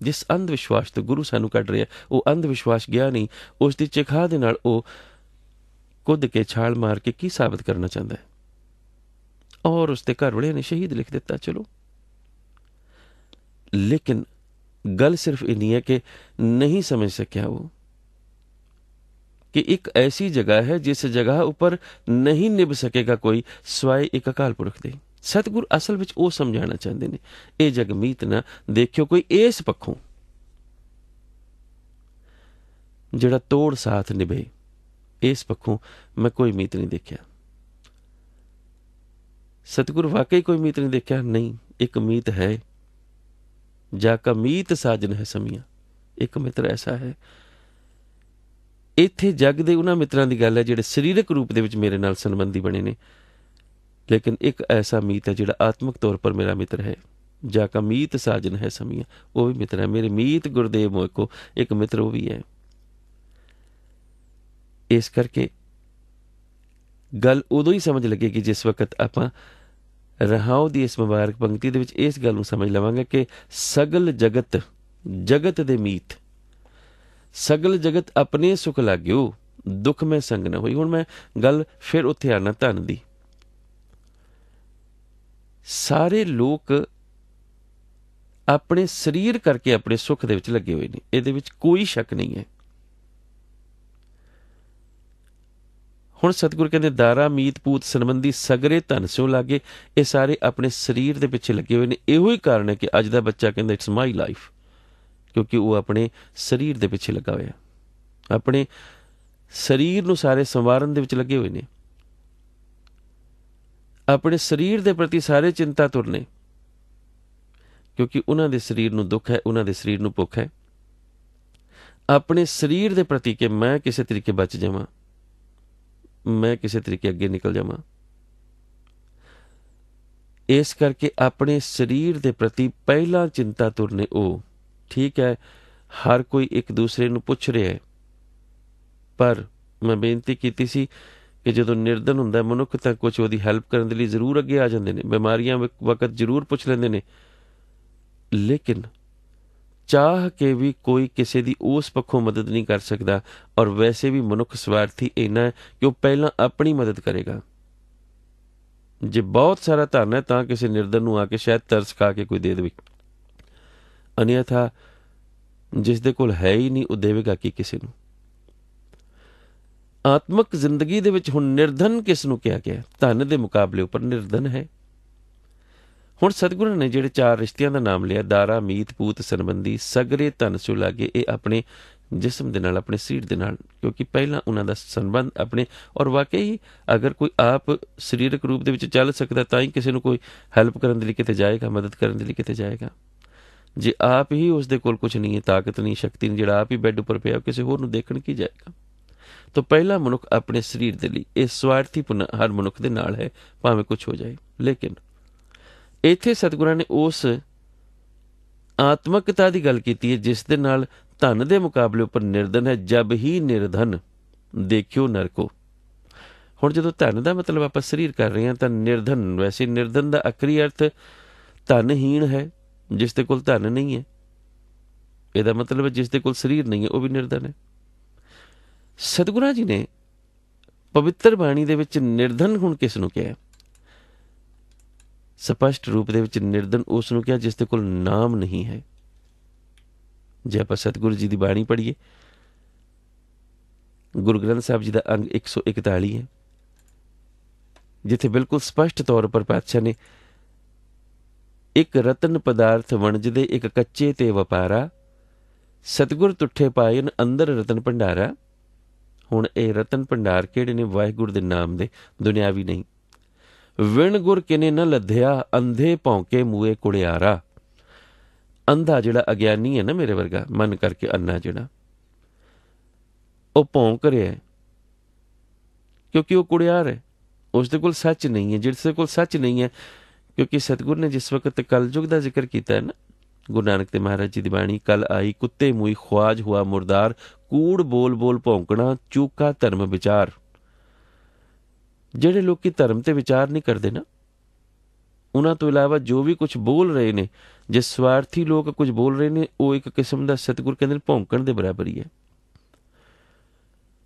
ਜਿਸ ਅੰਧ ਵਿਸ਼ਵਾਸ ਤੋਂ ਗੁਰੂ ਸਾਨੂੰ ਕੱਢ ਰਿਹਾ, ਉਹ ਅੰਧ ਵਿਸ਼ਵਾਸ ਗਿਆ ਨਹੀਂ, ਉਸ ਦੀ ਚਿਖਾ ਦੇ ਨਾਲ ਉਹ ਕੁੱਦ ਕੇ ਛਾਲ ਮਾਰ ਕੇ ਕੀ ਸਾਬਤ ਕਰਨਾ ਚਾਹੁੰਦਾ ਹੈ, ਔਰ ਉਸਦੇ ਘਰ ਵਾਲਿਆਂ ਨੇ ਸ਼ਹੀਦ ਲਿਖ ਦਿੱਤਾ। ਚਲੋ, ਲੇਕਿਨ ਗੱਲ ਸਿਰਫ ਇੰਨੀ ਹੈ ਕਿ ਨਹੀਂ ਸਮਝ ਸਕਿਆ ਉਹ ਕਿ ਇੱਕ ਐਸੀ ਜਗ੍ਹਾ ਹੈ ਜਿਸ ਜਗ੍ਹਾ ਉੱਪਰ ਨਹੀਂ ਨਿਭ ਸਕੇਗਾ ਕੋਈ ਸਵਾਏ ਇੱਕ ਅਕਾਲ ਪੁਰਖ ਦੇ। ਸਤਿਗੁਰ ਅਸਲ ਵਿੱਚ ਉਹ ਸਮਝਾਉਣਾ ਚਾਹੁੰਦੇ ਨੇ, ਇਹ ਜਗ ਮੀਤ ਨਾ ਦੇਖਿਓ ਕੋਈ ਇਸ ਪੱਖੋਂ ਜਿਹੜਾ ਤੋੜ ਸਾਥ ਨਿਭੇ, ਇਸ ਪੱਖੋਂ ਮੈਂ ਕੋਈ ਮੀਤ ਨਹੀਂ ਦੇਖਿਆ। ਸਤਿਗੁਰ ਵਾਕਈ ਕੋਈ ਮੀਤ ਨਹੀਂ ਦੇਖਿਆ? ਨਹੀਂ, ਇੱਕ ਮੀਤ ਹੈ, ਜਾ ਕਾ ਮੀਤ ਸਾਜਨ ਹੈ ਸਮੀਆਂ। ਇੱਕ ਮਿੱਤਰ ਐਸਾ ਹੈ। ਇੱਥੇ ਜੱਗ ਦੇ ਉਹਨਾਂ ਮਿੱਤਰਾਂ ਦੀ ਗੱਲ ਹੈ ਜਿਹੜੇ ਸਰੀਰਕ ਰੂਪ ਦੇ ਵਿੱਚ ਮੇਰੇ ਨਾਲ ਸੰਬੰਧੀ ਬਣੇ ਨੇ, ਲੇਕਿਨ ਇੱਕ ਐਸਾ ਮੀਤ ਹੈ ਜਿਹੜਾ ਆਤਮਿਕ ਤੌਰ ਪਰ ਮੇਰਾ ਮਿੱਤਰ ਹੈ। ਜਾ ਕਾ ਮੀਤ ਸਾਜਨ ਹੈ ਸਮੀਆਂ, ਉਹ ਵੀ ਮਿੱਤਰ ਹੈ। ਮੇਰੇ ਮੀਤ ਗੁਰਦੇਵ ਮੋਇਕੋ ਇੱਕ ਮਿੱਤਰ ਉਹ ਵੀ ਹੈ। ਇਸ ਕਰਕੇ ਗੱਲ ਉਦੋਂ ਹੀ ਸਮਝ ਲੱਗੇਗੀ ਜਿਸ ਵਕਤ ਆਪਾਂ ਰਹਾਉ ਦੀ ਇਸ ਮੁਬਾਰਕ ਪੰਕਤੀ ਦੇ ਵਿੱਚ ਇਸ ਗੱਲ ਨੂੰ ਸਮਝ ਲਵਾਂਗੇ ਕਿ ਸਗਲ ਜਗਤ ਜਗਤ ਦੇ ਮੀਤ, ਸਗਲ ਜਗਤ ਆਪਣੇ ਸੁਖ ਲਾਗਿਓ, ਦੁੱਖ ਮੈਂ ਸੰਗ ਨਾ ਹੋਈ। ਹੁਣ ਮੈਂ ਗੱਲ ਫਿਰ ਉੱਥੇ ਆਣਾ ਧਨ ਦੀ। ਸਾਰੇ ਲੋਕ ਆਪਣੇ ਸਰੀਰ ਕਰਕੇ ਆਪਣੇ ਸੁੱਖ ਦੇ ਵਿੱਚ ਲੱਗੇ ਹੋਏ ਨੇ, ਇਹਦੇ ਵਿੱਚ ਕੋਈ ਸ਼ੱਕ ਨਹੀਂ ਹੈ। ਹੁਣ ਸਤਿਗੁਰ ਕਹਿੰਦੇ ਦਾਰਾ ਮੀਤ ਪੂਤ ਸੰਬੰਧੀ ਸਗਰੇ ਧਨ ਸਿਓ ਲਾਗੇ, ਇਹ ਸਾਰੇ ਆਪਣੇ ਸਰੀਰ ਦੇ ਪਿੱਛੇ ਲੱਗੇ ਹੋਏ ਨੇ। ਇਹੋ ਹੀ ਕਾਰਨ ਹੈ ਕਿ ਅੱਜ ਦਾ ਬੱਚਾ ਕਹਿੰਦਾ ਇਟਸ ਮਾਈ ਲਾਈਫ, ਕਿਉਂਕਿ ਉਹ ਆਪਣੇ ਸਰੀਰ ਦੇ ਪਿੱਛੇ ਲੱਗਾ ਹੋਇਆ, ਆਪਣੇ ਸਰੀਰ ਨੂੰ ਸਾਰੇ ਸੰਵਾਰਨ ਦੇ ਵਿੱਚ ਲੱਗੇ ਹੋਏ ਨੇ, ਆਪਣੇ ਸਰੀਰ ਦੇ ਪ੍ਰਤੀ ਸਾਰੇ ਚਿੰਤਾ ਤੁਰ ਨੇ, ਕਿਉਂਕਿ ਉਹਨਾਂ ਦੇ ਸਰੀਰ ਨੂੰ ਦੁੱਖ ਹੈ, ਉਹਨਾਂ ਦੇ ਸਰੀਰ ਨੂੰ ਭੁੱਖ ਹੈ। ਆਪਣੇ ਸਰੀਰ ਦੇ ਪ੍ਰਤੀ ਕਿ ਮੈਂ ਕਿਸੇ ਤਰੀਕੇ ਬਚ ਜਾਵਾਂ, ਮੈਂ ਕਿਸੇ ਤਰੀਕੇ ਅੱਗੇ ਨਿਕਲ ਜਾਵਾਂ। ਇਸ ਕਰਕੇ ਆਪਣੇ ਸਰੀਰ ਦੇ ਪ੍ਰਤੀ ਪਹਿਲਾਂ ਚਿੰਤਾ ਤੁਰ ਨੇ ਉਹ। ਠੀਕ ਹੈ, ਹਰ ਕੋਈ ਇੱਕ ਦੂਸਰੇ ਨੂੰ ਪੁੱਛ ਰਿਹਾ ਹੈ, ਪਰ ਮੈਂ ਬੇਨਤੀ ਕੀਤੀ ਸੀ ਕਿ ਜਦੋਂ ਨਿਰਧਨ ਹੁੰਦਾ ਮਨੁੱਖ ਤਾਂ ਕੁਝ ਉਹਦੀ ਹੈਲਪ ਕਰਨ ਦੇ ਲਈ ਜ਼ਰੂਰ ਅੱਗੇ ਆ ਜਾਂਦੇ ਨੇ, ਬਿਮਾਰੀਆਂ ਵਕਤ ਜ਼ਰੂਰ ਪੁੱਛ ਲੈਂਦੇ ਨੇ, ਲੇਕਿਨ ਚਾਹ ਕੇ ਵੀ ਕੋਈ ਕਿਸੇ ਦੀ ਉਸ ਪੱਖੋਂ ਮਦਦ ਨਹੀਂ ਕਰ ਸਕਦਾ। ਔਰ ਵੈਸੇ ਵੀ ਮਨੁੱਖ ਸਵਾਰਥੀ ਇੰਨਾ ਹੈ ਕਿ ਉਹ ਪਹਿਲਾਂ ਆਪਣੀ ਮਦਦ ਕਰੇਗਾ। ਜੇ ਬਹੁਤ ਸਾਰਾ ਧਨ ਹੈ ਤਾਂ ਕਿਸੇ ਨਿਰਧਨ ਨੂੰ ਆ ਕੇ ਸ਼ਾਇਦ ਤਰਸ ਖਾ ਕੇ ਕੋਈ ਦੇ ਦੇਵੇ, ਅਨਿਆਥਾ ਜਿਸ ਦੇ ਕੋਲ ਹੈ ਹੀ ਨਹੀਂ ਉਹ ਦੇਵੇਗਾ ਕੀ ਕਿਸੇ ਨੂੰ। ਆਤਮਿਕ ਜ਼ਿੰਦਗੀ ਦੇ ਵਿੱਚ ਹੁਣ ਨਿਰਧਨ ਕਿਸ ਨੂੰ ਕਿਹਾ ਗਿਆ? ਧਨ ਦੇ ਮੁਕਾਬਲੇ ਉੱਪਰ ਨਿਰਧਨ ਹੈ। ਹੁਣ ਸਤਿਗੁਰਾਂ ਨੇ ਜਿਹੜੇ 4 ਰਿਸ਼ਤਿਆਂ ਦਾ ਨਾਮ ਲਿਆ, ਦਾਰਾ ਮੀਤ ਪੂਤ ਸੰਬੰਧੀ ਸਗਰੇ ਧਨ ਸਿਓ ਲਾਗੇ, ਇਹ ਆਪਣੇ ਜਿਸਮ ਦੇ ਨਾਲ, ਆਪਣੇ ਸਰੀਰ ਦੇ ਨਾਲ, ਕਿਉਂਕਿ ਪਹਿਲਾਂ ਉਹਨਾਂ ਦਾ ਸੰਬੰਧ ਆਪਣੇ। ਔਰ ਵਾਕਈ ਅਗਰ ਕੋਈ ਆਪ ਸਰੀਰਕ ਰੂਪ ਦੇ ਵਿੱਚ ਚੱਲ ਸਕਦਾ ਤਾਂ ਹੀ ਕਿਸੇ ਨੂੰ ਕੋਈ ਹੈਲਪ ਕਰਨ ਦੇ ਲਈ ਕਿਤੇ ਜਾਏਗਾ, ਮਦਦ ਕਰਨ ਦੇ ਲਈ ਕਿਤੇ ਜਾਏਗਾ। ਜੇ ਆਪ ਹੀ ਉਸ ਦੇ ਕੋਲ ਕੁਛ ਨਹੀਂ ਹੈ, ਤਾਕਤ ਨਹੀਂ, ਸ਼ਕਤੀ ਨਹੀਂ, ਜਿਹੜਾ ਆਪ ਹੀ ਬੈੱਡ ਉੱਪਰ ਪਿਆ, ਕਿਸੇ ਹੋਰ ਨੂੰ ਦੇਖਣ ਕੀ ਜਾਏਗਾ? ਤਾਂ ਪਹਿਲਾ ਮਨੁੱਖ ਆਪਣੇ ਸਰੀਰ ਦੇ ਲਈ, ਇਹ ਸਵਾਰਥੀਪੁਣ ਹਰ ਮਨੁੱਖ ਦੇ ਨਾਲ ਹੈ, ਭਾਵੇਂ ਕੁਛ ਹੋ ਜਾਏ। ਲੇਕਿਨ ਇੱਥੇ ਸਤਿਗੁਰਾਂ ਨੇ ਉਸ ਆਤਮਕਤਾ ਦੀ ਗੱਲ ਕੀਤੀ ਹੈ ਜਿਸ ਦੇ ਨਾਲ ਧਨ ਦੇ ਮੁਕਾਬਲੇ ਉੱਪਰ ਨਿਰਧਨ ਹੈ। ਜਬ ਹੀ ਨਿਰਧਨ ਦੇਖਿਓ ਨਰਕੋ। ਹੁਣ ਜਦੋਂ ਧਨ ਦਾ ਮਤਲਬ ਆਪਾਂ ਸਰੀਰ ਕਰ ਰਹੇ ਹਾਂ ਤਾਂ ਨਿਰਧਨ, ਵੈਸੇ ਨਿਰਧਨ ਦਾ ਆਖਰੀ ਅਰਥ ਧਨਹੀਣ ਹੈ, ਜਿਸ ਦੇ ਕੋਲ ਧਨ ਨਹੀਂ ਹੈ। ਇਹਦਾ ਮਤਲਬ ਹੈ ਜਿਸ ਦੇ ਕੋਲ ਸਰੀਰ ਨਹੀਂ ਹੈ ਉਹ ਵੀ ਨਿਰਧਨ ਹੈ। ਸਤਿਗੁਰਾਂ ਜੀ ਨੇ ਪਵਿੱਤਰ ਬਾਣੀ ਦੇ ਵਿੱਚ ਨਿਰਧਨ ਹੁਣ ਕਿਸ ਨੂੰ ਕਿਹਾ? ਸਪਸ਼ਟ ਰੂਪ ਦੇ ਵਿੱਚ ਨਿਰਧਨ ਉਸ ਨੂੰ ਕਿਹਾ ਜਿਸ ਦੇ ਕੋਲ ਨਾਮ ਨਹੀਂ ਹੈ। ਜੇ ਆਪਾਂ ਸਤਿਗੁਰੂ ਜੀ ਦੀ ਬਾਣੀ ਪੜ੍ਹੀਏ, ਗੁਰੂ ਗ੍ਰੰਥ ਸਾਹਿਬ ਜੀ ਦਾ ਅੰਗ 141 ਹੈ, ਜਿੱਥੇ ਬਿਲਕੁਲ ਸਪਸ਼ਟ ਤੌਰ ਪਰ ਪਾਤਸ਼ਾਹ ਨੇ ਇੱਕ ਰਤਨ ਪਦਾਰਥ ਵਣਜਦੇ ਇੱਕ ਕੱਚੇ ਤੇ ਵਪਾਰਾ, ਸਤਿਗੁਰ ਤੁੱਠੇ ਪਾਇਨ ਅੰਦਰ ਰਤਨ ਭੰਡਾਰਾ। ਹੁਣ ਇਹ ਰਤਨ ਭੰਡਾਰ ਕਿਹੜੇ ਨੇ? ਵਾਹਿਗੁਰੂ ਦੇ ਨਾਮ ਦੇ, ਦੁਨਿਆਵੀ ਨਹੀਂ। ਵਿਣ ਗੁਰ ਕਿਨੇ ਨਾ ਲੱਧਿਆ, ਅੰਧੇ ਭੌਂਕੇ ਮੂਏ ਕੁੜਿਆਰਾ। ਅੰਧਾ ਜਿਹੜਾ ਅਗਿਆਨੀ ਹੈ ਨਾ, ਮੇਰੇ ਵਰਗਾ ਮਨ ਕਰਕੇ ਅੰਨਾ ਜਿਹੜਾ, ਉਹ ਭੌਂਕ ਰਿਹਾ क्योंकि वो कुड़ियार है, उसके कोल सच नहीं है। जिसके कोल सच नहीं है, क्योंकि सतगुरु ने जिस वक्त कलयुग का जिक्र किया है ना, गुरु नानक देव महाराज जी की बाणी, कल आई कुत्ते मुई ख्वाज हुआ मुरदार, कूड़ बोल बोल भौंकना चूका धर्म विचार। ਜਿਹੜੇ ਲੋਕੀ ਧਰਮ ਤੇ ਵਿਚਾਰ ਨਹੀਂ ਕਰਦੇ ਨਾ, ਉਹਨਾਂ ਤੋਂ ਇਲਾਵਾ ਜੋ ਵੀ ਕੁਝ ਬੋਲ ਰਹੇ ਨੇ, ਜੇ ਸਵਾਰਥੀ ਲੋਕ ਕੁਝ ਬੋਲ ਰਹੇ ਨੇ, ਉਹ ਇੱਕ ਕਿਸਮ ਦਾ ਸਤਿਗੁਰ ਕਹਿੰਦੇ ਨੇ ਭੌਂਕਣ ਦੇ ਬਰਾਬਰ ਹੀ ਹੈ।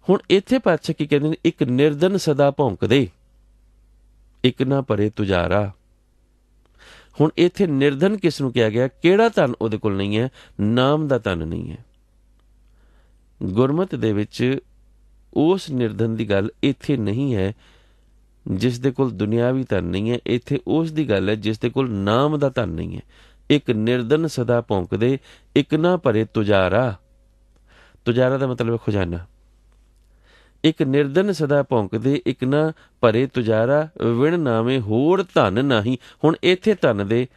ਹੁਣ ਇੱਥੇ ਪਾਤਸ਼ਾਹ ਕੀ ਕਹਿੰਦੇ ਨੇ, ਇੱਕ ਨਿਰਧਨ ਸਦਾ ਭੌਂਕਦੇ, ਇੱਕ ਨਾ ਭਰੇ ਤੁਜਾਰਾ। ਹੁਣ ਇੱਥੇ ਨਿਰਧਨ ਕਿਸ ਨੂੰ ਕਿਹਾ ਗਿਆ? ਕਿਹੜਾ ਧਨ ਉਹਦੇ ਕੋਲ ਨਹੀਂ ਹੈ? ਨਾਮ ਦਾ ਧਨ ਨਹੀਂ ਹੈ। ਗੁਰਮਤਿ ਦੇ ਵਿੱਚ ਉਸ ਨਿਰਧਨ ਦੀ ਗੱਲ ਇੱਥੇ ਨਹੀਂ ਹੈ ਜਿਸ ਦੇ ਕੋਲ ਦੁਨਿਆਵੀ ਧਨ ਨਹੀਂ ਹੈ। ਇੱਥੇ ਉਸ ਦੀ ਗੱਲ ਹੈ ਜਿਸ ਦੇ ਕੋਲ ਨਾਮ ਦਾ ਧਨ ਨਹੀਂ ਹੈ। ਇੱਕ ਨਿਰਧਨ ਸਦਾ ਭੌਂਕਦੇ, ਇੱਕ ਨਾ ਭਰੇ ਤੁਜਾਰਾ। ਤੁਜਾਰਾ ਦਾ ਮਤਲਬ ਖਜ਼ਾਨਾ। ਇੱਕ ਨਿਰਧਨ ਸਦਾ ਭੌਂਕਦੇ, ਇੱਕ ਨਾ ਭਰੇ ਤੁਜਾਰਾ, ਵਿਣ ਨਾਵੇਂ ਹੋਰ ਧਨ ਨਹੀਂ। ਹੁਣ ਇੱਥੇ ਧਨ ਦੇ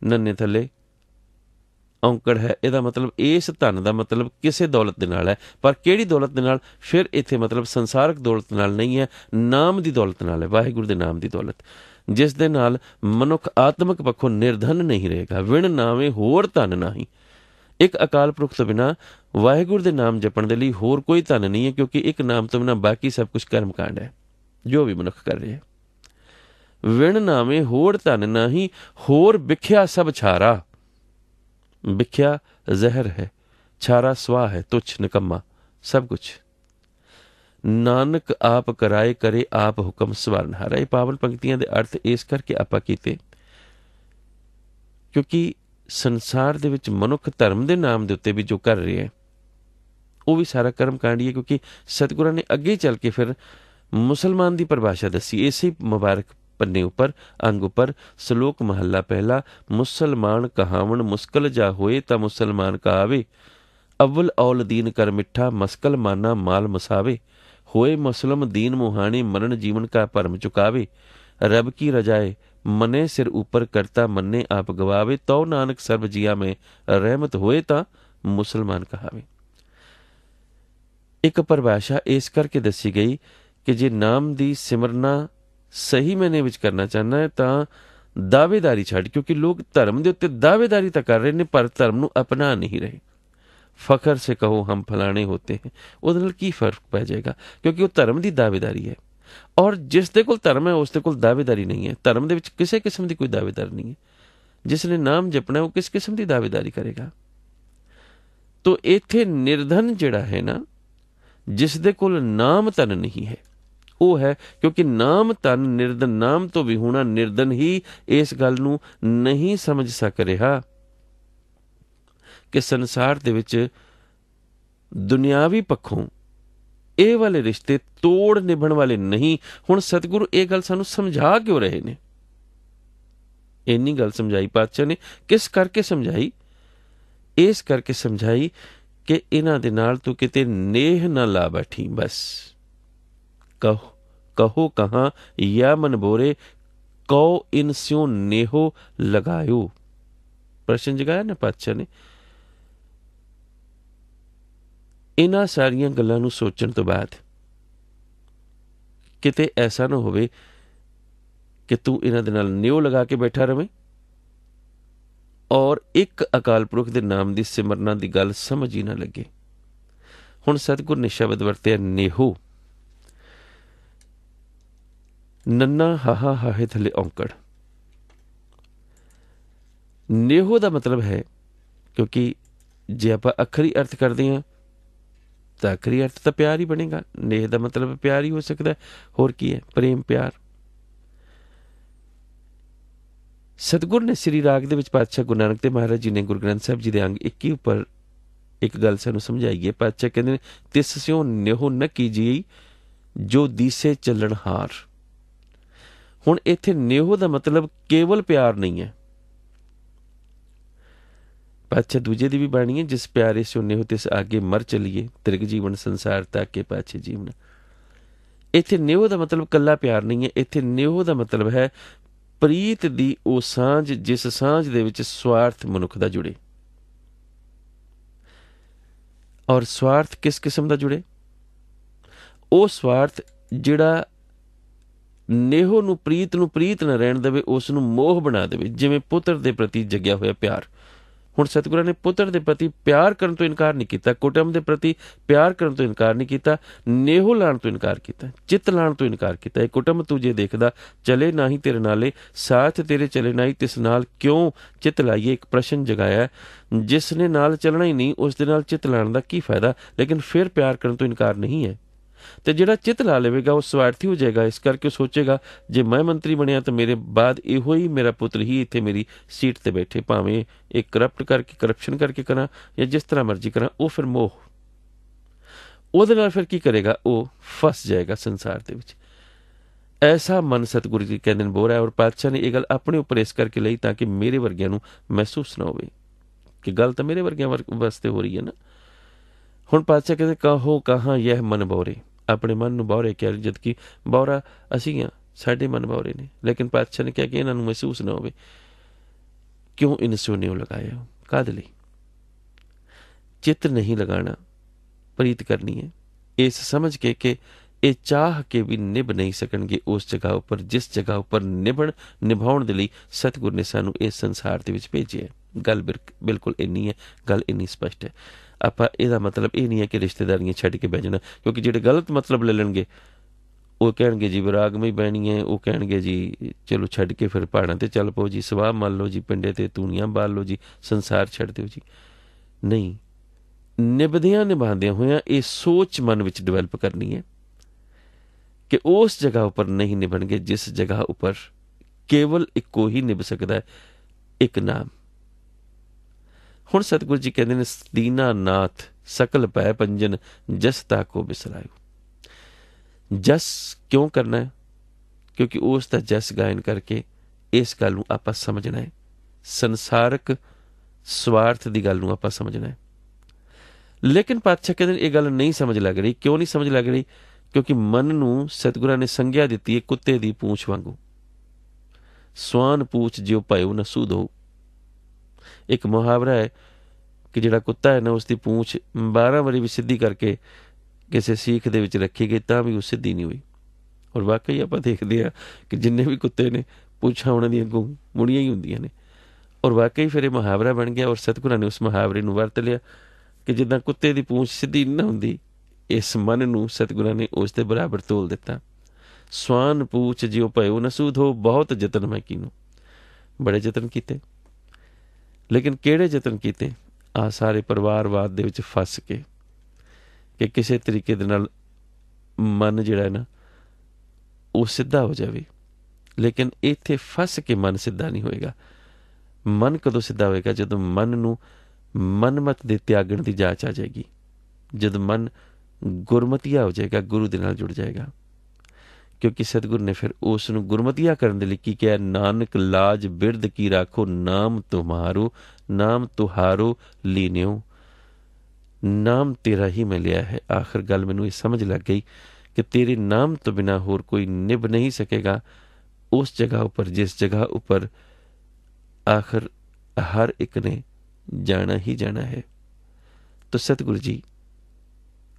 ਨੰਨੇ ਥੱਲੇ ਔਂਕੜ ਹੈ। ਇਹਦਾ ਮਤਲਬ ਇਸ ਧਨ ਦਾ ਮਤਲਬ ਕਿਸੇ ਦੌਲਤ ਦੇ ਨਾਲ ਹੈ, ਪਰ ਕਿਹੜੀ ਦੌਲਤ ਦੇ ਨਾਲ? ਫਿਰ ਇੱਥੇ ਮਤਲਬ ਸੰਸਾਰਕ ਦੌਲਤ ਨਾਲ ਨਹੀਂ ਹੈ, ਨਾਮ ਦੀ ਦੌਲਤ ਨਾਲ ਹੈ। ਵਾਹਿਗੁਰੂ ਦੇ ਨਾਮ ਦੀ ਦੌਲਤ, ਜਿਸ ਦੇ ਨਾਲ ਮਨੁੱਖ ਆਤਮਿਕ ਪੱਖੋਂ ਨਿਰਧਨ ਨਹੀਂ ਰਹੇਗਾ। ਵਿਣ ਨਾਵੇਂ ਹੋਰ ਧਨ ਨਹੀਂ। ਇੱਕ ਅਕਾਲ ਪੁਰਖ ਤੋਂ ਬਿਨਾਂ ਵਾਹਿਗੁਰੂ ਦੇ ਨਾਮ ਜਪਣ ਦੇ ਲਈ ਹੋਰ ਕੋਈ ਧਨ ਨਹੀਂ ਹੈ, ਕਿਉਂਕਿ ਇੱਕ ਨਾਮ ਤੋਂ ਬਿਨਾਂ ਬਾਕੀ ਸਭ ਕੁਝ ਕਰਮ ਕਾਂਡ ਹੈ ਜੋ ਵੀ ਮਨੁੱਖ ਕਰ ਰਿਹਾ। ਵਿਣ ਨਾਵੇਂ ਹੋਰ ਧਨ ਨਹੀਂ, ਹੋਰ ਵਿਖਿਆ ਸਭ ਛਾਰਾ। ਵਿਖਿਆ ਜ਼ਹਿਰ ਹੈ, ਛਾਰਾ ਸਵਾਹ ਹੈ, ਤੁੱਛ ਨਿਕੰਮਾ ਸਭ ਕੁਛ। ਨਾਨਕ ਆਪ ਕਰਾਏ ਕਰੇ ਆਪ ਹੁਕਮ ਸਵਾਰਨਹਾਰਾ। ਇਹ ਪਾਵਨ ਪੰਕਤੀਆਂ ਦੇ ਅਰਥ ਇਸ ਕਰਕੇ ਆਪਾਂ ਕੀਤੇ ਕਿਉਂਕਿ ਸੰਸਾਰ ਦੇ ਵਿੱਚ ਮਨੁੱਖ ਧਰਮ ਦੇ ਨਾਮ ਦੇ ਉੱਤੇ ਵੀ ਜੋ ਕਰ ਰਿਹਾ ਹੈ ਉਹ ਵੀ ਸਾਰਾ ਕਰਮ ਕਾਂਡੀ ਹੈ। ਕਿਉਂਕਿ ਸਤਿਗੁਰਾਂ ਨੇ ਅੱਗੇ ਚੱਲ ਕੇ ਫਿਰ ਮੁਸਲਮਾਨ ਦੀ ਪਰਿਭਾਸ਼ਾ ਦੱਸੀ ਇਸੇ ਮੁਬਾਰਕ ਪੰਨੇ ਉੱਪਰ, ਅੰਗ ਉੱਪਰ। ਸ਼ਲੋਕ ਮਹੱਲਾ ਪਹਿਲਾ। ਮੁਸਲਮਾਨ ਕਹਾਵਣ ਮੁਸਕਲ ਜਾ ਹੋਏ ਤਾਂ ਮੁਸਲਮਾਨ ਕਹਾਵੇ, ਅਵਲ ਔਲ ਦੀਨ ਕਰ ਮਿੱਠਾ ਮਸਕਲ ਮਾਨਾ ਮਾਲ ਮਸਾਵੇ। ਹੋਏ ਮੁਸਲਮ ਦੀਨ ਮੁਹਾਣੇ ਮਰਨ ਜੀਵਨ ਕਾ ਭਰਮ ਚੁਕਾਵੇ। रब की रजाए मने सिर ऊपर करता मन्ने आप गवावे। तो नानक सर्व जिया में रहमत होए ता मुसलमान कहावे। एक परिभाषा इस करके दसी गई कि जे नाम दी सिमरना सही मैने विच करना चाहना है तां दावेदारी छड्ड, क्योंकि लोग धर्म दे उत्ते दावेदारी तां कर रहे ने पर धर्म नूं अपना नहीं रहे। फखर से कहो हम फलाने होते हैं, उहदे नाल की फर्क पै जाएगा? क्योंकि वो धर्म की दावेदारी है और जिस दे कोल धर्म है उस दे कोल दावेदारी नहीं है। धर्म दे विच किसी किस्म की कोई दावेदारी नहीं है। जिसने नाम जपना है वो किस किस्म की दावेदारी करेगा? तो इत्थे निर्धन जिहड़ा है ना, जिस दे कोल नाम धन नहीं है वो है, क्योंकि नाम धन निर्धन, नाम तो विहूणा निर्धन ही इस गल नूं नहीं समझ सक रहा कि संसार दे विच दुनियावी पक्षों ਇਹ ਵਾਲੇ ਰਿਸ਼ਤੇ ਤੋੜ ਨਿਭਣ ਵਾਲੇ ਨਹੀਂ। ਹੁਣ ਸਤਿਗੁਰੂ ਇਹ ਗੱਲ ਸਾਨੂੰ ਸਮਝਾ ਕਿਉਂ ਰਹੇ ਨੇ? ਇੰਨੀ ਗੱਲ ਸਮਝਾਈ ਪਾਤਸ਼ਾਹ ਨੇ, ਕਿਸ ਕਰਕੇ ਸਮਝਾਈ? ਇਸ ਕਰਕੇ ਸਮਝਾਈ ਕਿ ਇਹਨਾਂ ਦੇ ਨਾਲ ਤੂੰ ਕਿਤੇ ਨੇਹ ਨਾ ਲਾ ਬੈਠੀ। ਬਸ ਕਹੋ ਕਹਾਂ ਯਾ ਮਨ ਬੋਰੇ, ਕਉ ਇਨ ਸਿਉ ਨੇਹੋ ਲਗਾਇਓ। ਪ੍ਰਸ਼ਨ ਜਗਾਇਆ ਨਾ ਪਾਤਸ਼ਾਹ ਨੇ। ਇਹਨਾਂ ਸਾਰੀਆਂ ਗੱਲਾਂ ਨੂੰ ਸੋਚਣ ਤੋਂ ਬਾਅਦ ਕਿਤੇ ਐਸਾ ਨਾ ਹੋਵੇ ਕਿ ਤੂੰ ਇਹਨਾਂ ਦੇ ਨਾਲ ਨਿਉ ਲਗਾ ਕੇ ਬੈਠਾ ਰਵੇਂ ਔਰ ਇੱਕ ਅਕਾਲ ਪੁਰਖ ਦੇ ਨਾਮ ਦੀ ਸਿਮਰਨਾ ਦੀ ਗੱਲ ਸਮਝ ਹੀ ਨਾ ਲੱਗੇ। ਹੁਣ ਸਤਿਗੁਰ ਨੇ ਸ਼ਬਦ ਵਰਤਿਆ ਨੇਹੋ। ਨੰਨਾ ਹਾਹਾ ਹਾਹੇ ਥੱਲੇ ਔਂਕੜ। ਨੇਹੋ ਦਾ ਮਤਲਬ ਹੈ, ਕਿਉਂਕਿ ਜੇ ਆਪਾਂ ਅੱਖਰੀ ਅਰਥ ਕਰਦੇ ਹਾਂ ਤਾਂ ਆਖਰੀ ਅਰਥ ਤਾਂ ਪਿਆਰ ਹੀ ਬਣੇਗਾ। ਨੇਹ ਦਾ ਮਤਲਬ ਪਿਆਰ ਹੀ ਹੋ ਸਕਦਾ, ਹੋਰ ਕੀ ਹੈ? ਪ੍ਰੇਮ, ਪਿਆਰ। ਸਤਿਗੁਰ ਨੇ ਸ੍ਰੀ ਰਾਗ ਦੇ ਵਿੱਚ ਪਾਤਸ਼ਾਹ ਗੁਰੂ ਨਾਨਕ ਦੇਵ ਮਹਾਰਾਜ ਜੀ ਨੇ ਗੁਰੂ ਗ੍ਰੰਥ ਸਾਹਿਬ ਜੀ ਦੇ ਅੰਗ 21 ਉੱਪਰ ਇੱਕ ਗੱਲ ਸਾਨੂੰ ਸਮਝਾਈ ਹੈ। ਪਾਤਸ਼ਾਹ ਕਹਿੰਦੇ ਨੇ, ਤਿਸ ਸਿਉ ਨਿਹੋ ਨ ਕੀਜੀਏ ਜੋ ਦੀਸੇ ਚੱਲਣ ਹਾਰ। ਹੁਣ ਇੱਥੇ ਨਿਹੋ ਦਾ ਮਤਲਬ ਕੇਵਲ ਪਿਆਰ ਨਹੀਂ ਹੈ। पातशाह दूजे दी भी बाणी है, जिस प्यारे से उन्ने हो तिस आगे मर चलिए, त्रिग जीवन संसार ताके पाछे जीवन। इत्थे नेहो दा मतलब कल्ला प्यार नहीं है। इत्थे नेहो दा मतलब है प्रीत दी ओ सांझ, जिस सांझ दे विच स्वार्थ मनुख दा जुड़े। और स्वार्थ किस किस्म दा जुड़े? ओ स्वार्थ ਜਿਹੜਾ ਨੇਹੋ ਨੂੰ ਪ੍ਰੀਤ ਨਾ ਰਹਿਣ ਦੇਵੇ, ਉਸ ਨੂੰ ਮੋਹ ਬਣਾ ਦੇਵੇ, ਜਿਵੇਂ ਪੁੱਤਰ ਦੇ ਪ੍ਰਤੀ ਜਗਿਆ ਹੋਇਆ ਪਿਆਰ। ਹੁਣ ਸਤਿਗੁਰਾਂ ਨੇ ਪੁੱਤਰ ਦੇ ਪ੍ਰਤੀ ਪਿਆਰ ਕਰਨ ਤੋਂ ਇਨਕਾਰ ਨਹੀਂ ਕੀਤਾ, ਕੁਟੁੰਬ ਦੇ ਪ੍ਰਤੀ ਪਿਆਰ ਕਰਨ ਤੋਂ ਇਨਕਾਰ ਨਹੀਂ ਕੀਤਾ, ਨੇਹੋ ਲਾਣ ਤੋਂ ਇਨਕਾਰ ਕੀਤਾ, ਚਿੱਤ ਲਾਣ ਤੋਂ ਇਨਕਾਰ ਕੀਤਾ। ਇਹ ਕੁਟੁੰਬ ਤੂੰ ਜੇ ਦੇਖਦਾ ਚਲੇ ਨਾਹੀਂ ਤੇਰੇ ਨਾਲੇ, ਸਾਥ ਤੇਰੇ ਚਲੇ ਨਾਹੀਂ ਤਿਸ ਨਾਲ ਕਿਉਂ ਚਿੱਤ ਲਾਈਏ। ਇੱਕ ਪ੍ਰਸ਼ਨ ਜਗਾਇਆ, ਜਿਸ ਨੇ ਨਾਲ ਚੱਲਣਾ ਹੀ ਨਹੀਂ ਉਸ ਦੇ ਨਾਲ ਚਿੱਤ ਲਾਣ ਦਾ ਕੀ ਫਾਇਦਾ। ਲੇਕਿਨ ਫਿਰ ਪਿਆਰ ਕਰਨ ਤੋਂ ਇਨਕਾਰ ਨਹੀਂ ਹੈ। ਤੇ ਜਿਹੜਾ ਚਿੱਤ ਲਾ ਲਵੇਗਾ ਉਹ ਸਵਾਰਥੀ ਹੋ ਜਾਏਗਾ। ਇਸ ਕਰਕੇ ਉਹ ਸੋਚੇਗਾ ਜੇ ਮੈਂ ਮੰਤਰੀ ਬਣਿਆ ਤਾਂ ਮੇਰੇ ਬਾਅਦ ਇਹੋ ਹੀ ਮੇਰਾ ਪੁੱਤਰ ਹੀ ਇੱਥੇ ਮੇਰੀ ਸੀਟ ਤੇ ਬੈਠੇ, ਭਾਵੇਂ ਇਹ ਕਰਪਸ਼ਨ ਕਰਕੇ ਕਰਾਂ ਜਾਂ ਜਿਸ ਤਰ੍ਹਾਂ ਮਰਜ਼ੀ ਕਰਾਂ। ਉਹ ਫਿਰ ਮੋਹ, ਉਹਦੇ ਨਾਲ ਫਿਰ ਕੀ ਕਰੇਗਾ, ਉਹ ਫਸ ਜਾਏਗਾ ਸੰਸਾਰ ਦੇ ਵਿੱਚ। ਐਸਾ ਮਨ ਸਤਿਗੁਰੂ ਜੀ ਕਹਿੰਦੇ ਨੇ ਬੋਰਾ। ਔਰ ਪਾਤਸ਼ਾਹ ਨੇ ਇਹ ਗੱਲ ਆਪਣੇ ਉੱਪਰ ਇਸ ਕਰਕੇ ਲਈ ਤਾਂ ਕਿ ਮੇਰੇ ਵਰਗਿਆਂ ਨੂੰ ਮਹਿਸੂਸ ਨਾ ਹੋਵੇ ਕਿ ਗੱਲ ਤਾਂ ਮੇਰੇ ਵਰਗਿਆਂ ਵਾਸਤੇ ਹੋ ਰਹੀ ਹੈ ਨਾ। ਹੁਣ ਪਾਤਸ਼ਾਹ ਕਹਿੰਦੇ ਕਹੋ ਕਹਾਂ ਯਹ ਮਨ ਬੋਰੇ, ਆਪਣੇ ਮਨ ਨੂੰ ਬੌਰੇ ਕਿਹਾ, ਜਦਕਿ ਬੌਰਾ ਅਸੀਂ ਹਾਂ, ਸਾਡੇ ਮਨ ਬੌਰੇ ਨੇ। ਲੇਕਿਨ ਪਾਤਸ਼ਾਹ ਨੇ ਕਿਹਾ ਕਿ ਇਹਨਾਂ ਨੂੰ ਮਹਿਸੂਸ ਨਾ ਹੋਵੇ। ਕਿਉਂ ਇਨ ਸੋਨਿਓ ਲਗਾਇਆ, ਕਾਹਦੇ ਲਈ? ਚਿੱਤ ਨਹੀਂ ਲਗਾਉਣਾ, ਪ੍ਰੀਤ ਕਰਨੀ ਹੈ, ਇਸ ਸਮਝ ਕੇ ਕਿ ਇਹ ਚਾਹ ਕੇ ਵੀ ਨਿਭ ਨਹੀਂ ਸਕਣਗੇ ਉਸ ਜਗ੍ਹਾ ਉੱਪਰ ਜਿਸ ਜਗ੍ਹਾ ਉੱਪਰ ਨਿਭਾਉਣ ਦੇ ਲਈ ਸਤਿਗੁਰ ਨੇ ਸਾਨੂੰ ਇਸ ਸੰਸਾਰ ਦੇ ਵਿੱਚ ਭੇਜਿਆ। ਗੱਲ ਬਿਲਕੁਲ ਇੰਨੀ ਹੈ, ਗੱਲ ਇੰਨੀ ਸਪਸ਼ਟ ਹੈ। ਆਪਾਂ ਇਹਦਾ ਮਤਲਬ ਇਹ ਨਹੀਂ ਹੈ ਕਿ ਰਿਸ਼ਤੇਦਾਰੀਆਂ ਛੱਡ ਕੇ ਬਹਿ ਜਾਣਾ, ਕਿਉਂਕਿ ਜਿਹੜੇ ਗਲਤ ਮਤਲਬ ਲੈ ਲੈਣਗੇ ਉਹ ਕਹਿਣਗੇ ਜੀ ਵਿਰਾਗਮਈ ਬਹਿਣੀ ਹੈ, ਉਹ ਕਹਿਣਗੇ ਜੀ ਚਲੋ ਛੱਡ ਕੇ ਫਿਰ ਪਹਾੜਾਂ 'ਤੇ ਚੱਲ ਪਓ ਜੀ, ਸਵਾਹ ਮੰਨ ਲਓ ਜੀ, ਪਿੰਡੇ 'ਤੇ ਤੂਣੀਆਂ ਬਾਲ ਲਓ ਜੀ, ਸੰਸਾਰ ਛੱਡ ਦਿਓ ਜੀ। ਨਹੀਂ, ਨਿਭਾਉਂਦਿਆਂ ਹੋਇਆਂ ਇਹ ਸੋਚ ਮਨ ਵਿੱਚ ਡਿਵੈਲਪ ਕਰਨੀ ਹੈ ਕਿ ਉਸ ਜਗ੍ਹਾ ਉੱਪਰ ਨਹੀਂ ਨਿਭਣਗੇ ਜਿਸ ਜਗ੍ਹਾ ਉੱਪਰ ਕੇਵਲ ਇੱਕੋ ਹੀ ਨਿਭ ਸਕਦਾ ਹੈ, ਇੱਕ ਨਾਮ। ਹੁਣ ਸਤਿਗੁਰੂ ਜੀ ਕਹਿੰਦੇ ਨੇ ਦੀਨਾ ਨਾਥ ਸਕਲ ਪੈ ਪੰਜਨ ਜਸ ਤਾਕੋ ਬਿਸਰਾਇਓ। ਜਸ ਕਿਉਂ ਕਰਨਾ ਹੈ? ਕਿਉਂਕਿ ਉਸ ਦਾ ਜਸ ਗਾਇਨ ਕਰਕੇ ਇਸ ਗੱਲ ਨੂੰ ਆਪਾਂ ਸਮਝਣਾ ਹੈ, ਸੰਸਾਰਕ ਸਵਾਰਥ ਦੀ ਗੱਲ ਨੂੰ ਆਪਾਂ ਸਮਝਣਾ ਹੈ। ਲੇਕਿਨ ਪਾਤਸ਼ਾਹ ਕਹਿੰਦੇ ਇਹ ਗੱਲ ਨਹੀਂ ਸਮਝ ਲੱਗ ਰਹੀ। ਕਿਉਂ ਨਹੀਂ ਸਮਝ ਲੱਗ ਰਹੀ? ਕਿਉਂਕਿ ਮਨ ਨੂੰ ਸਤਿਗੁਰਾਂ ਨੇ ਸੰਗਿਆ ਦਿੱਤੀ ਹੈ ਕੁੱਤੇ ਦੀ ਪੂੰਛ ਵਾਂਗੂ। ਸਵਾਨ ਪੂਛ ਜਿਉ ਭਇਓ ਨ ਸੂਧ ਹੋ। ਇੱਕ ਮੁਹਾਵਰਾ ਹੈ ਕਿ ਜਿਹੜਾ ਕੁੱਤਾ ਹੈ ਨਾ ਉਸ ਦੀ ਪੂੰਛ 12 ਵਾਰੀ ਵੀ ਸਿੱਧੀ ਕਰਕੇ ਕਿਸੇ ਸੀਖ ਦੇ ਵਿੱਚ ਰੱਖੀ ਗਈ ਤਾਂ ਵੀ ਉਹ ਸਿੱਧੀ ਨਹੀਂ ਹੋਈ। ਔਰ ਵਾਕਈ ਆਪਾਂ ਦੇਖਦੇ ਹਾਂ ਕਿ ਜਿੰਨੇ ਵੀ ਕੁੱਤੇ ਨੇ ਪੂੰਛਾਂ ਉਹਨਾਂ ਦੀਆਂ ਅੱਗੋਂ ਮੁੜੀਆਂ ਹੀ ਹੁੰਦੀਆਂ ਨੇ। ਔਰ ਵਾਕਈ ਫਿਰ ਇਹ ਮੁਹਾਵਰਾ ਬਣ ਗਿਆ। ਔਰ ਸਤਿਗੁਰਾਂ ਨੇ ਉਸ ਮੁਹਾਵਰੇ ਨੂੰ ਵਰਤ ਲਿਆ ਕਿ ਜਿੱਦਾਂ ਕੁੱਤੇ ਦੀ ਪੂੰਛ ਸਿੱਧੀ ਨਾ ਹੁੰਦੀ, ਇਸ ਮਨ ਨੂੰ ਸਤਿਗੁਰਾਂ ਨੇ ਉਸ ਦੇ ਬਰਾਬਰ ਤੋਲ ਦਿੱਤਾ। ਸਵਾਨ ਪੂਛ ਜਿਉ ਭਇਓ ਨ ਸੂਧ ਹੋ। ਬਹੁਤ ਯਤਨ ਮੈਂ ਕੀਨੋ, ਬੜੇ ਯਤਨ ਕੀਤੇ, ਲੇਕਿਨ ਕਿਹੜੇ ਯਤਨ ਕੀਤੇ? ਆਹ ਸਾਰੇ ਪਰਿਵਾਰਵਾਦ ਦੇ ਵਿੱਚ ਫਸ ਕੇ ਕਿ ਕਿਸੇ ਤਰੀਕੇ ਦੇ ਨਾਲ ਮਨ ਜਿਹੜਾ ਹੈ ਨਾ ਉਹ ਸਿੱਧਾ ਹੋ ਜਾਵੇ। ਲੇਕਿਨ ਇੱਥੇ ਫਸ ਕੇ ਮਨ ਸਿੱਧਾ ਨਹੀਂ ਹੋਏਗਾ। ਮਨ ਕਦੋਂ ਸਿੱਧਾ ਹੋਏਗਾ? ਜਦੋਂ ਮਨ ਨੂੰ ਮਨਮਤ ਦੇ ਤਿਆਗਣ ਦੀ ਜਾਚ ਆ ਜਾਏਗੀ, ਜਦੋਂ ਮਨ ਗੁਰਮਤੀਆ ਹੋ ਜਾਏਗਾ, ਗੁਰੂ ਦੇ ਨਾਲ ਜੁੜ ਜਾਏਗਾ। ਕਿਉਂਕਿ ਸਤਿਗੁਰ ਨੇ ਫਿਰ ਉਸ ਨੂੰ ਗੁਰਮਤੀਆ ਕਰਨ ਦੇ ਲਈ ਕੀ ਕਿਹਾ? ਨਾਨਕ ਲਾਜ ਬਿਰਧ ਕੀ ਰਾਖੋ, ਨਾਮ ਤੁਮਾਰੋ ਨਾਮ ਤੁਹਾਰੋ ਲੀਨਿਓ। ਨਾਮ ਤੇਰਾ ਹੀ ਮੈਂ ਲਿਆ ਹੈ। ਆਖਰ ਗੱਲ ਮੈਨੂੰ ਇਹ ਸਮਝ ਲੱਗ ਗਈ ਕਿ ਤੇਰੇ ਨਾਮ ਤੋਂ ਬਿਨਾਂ ਹੋਰ ਕੋਈ ਨਿਭ ਨਹੀਂ ਸਕੇਗਾ ਉਸ ਜਗ੍ਹਾ ਉੱਪਰ ਜਿਸ ਜਗ੍ਹਾ ਉੱਪਰ ਆਖਰ ਹਰ ਇੱਕ ਨੇ ਜਾਣਾ ਹੀ ਜਾਣਾ ਹੈ। ਤਾਂ ਸਤਿਗੁਰੂ ਜੀ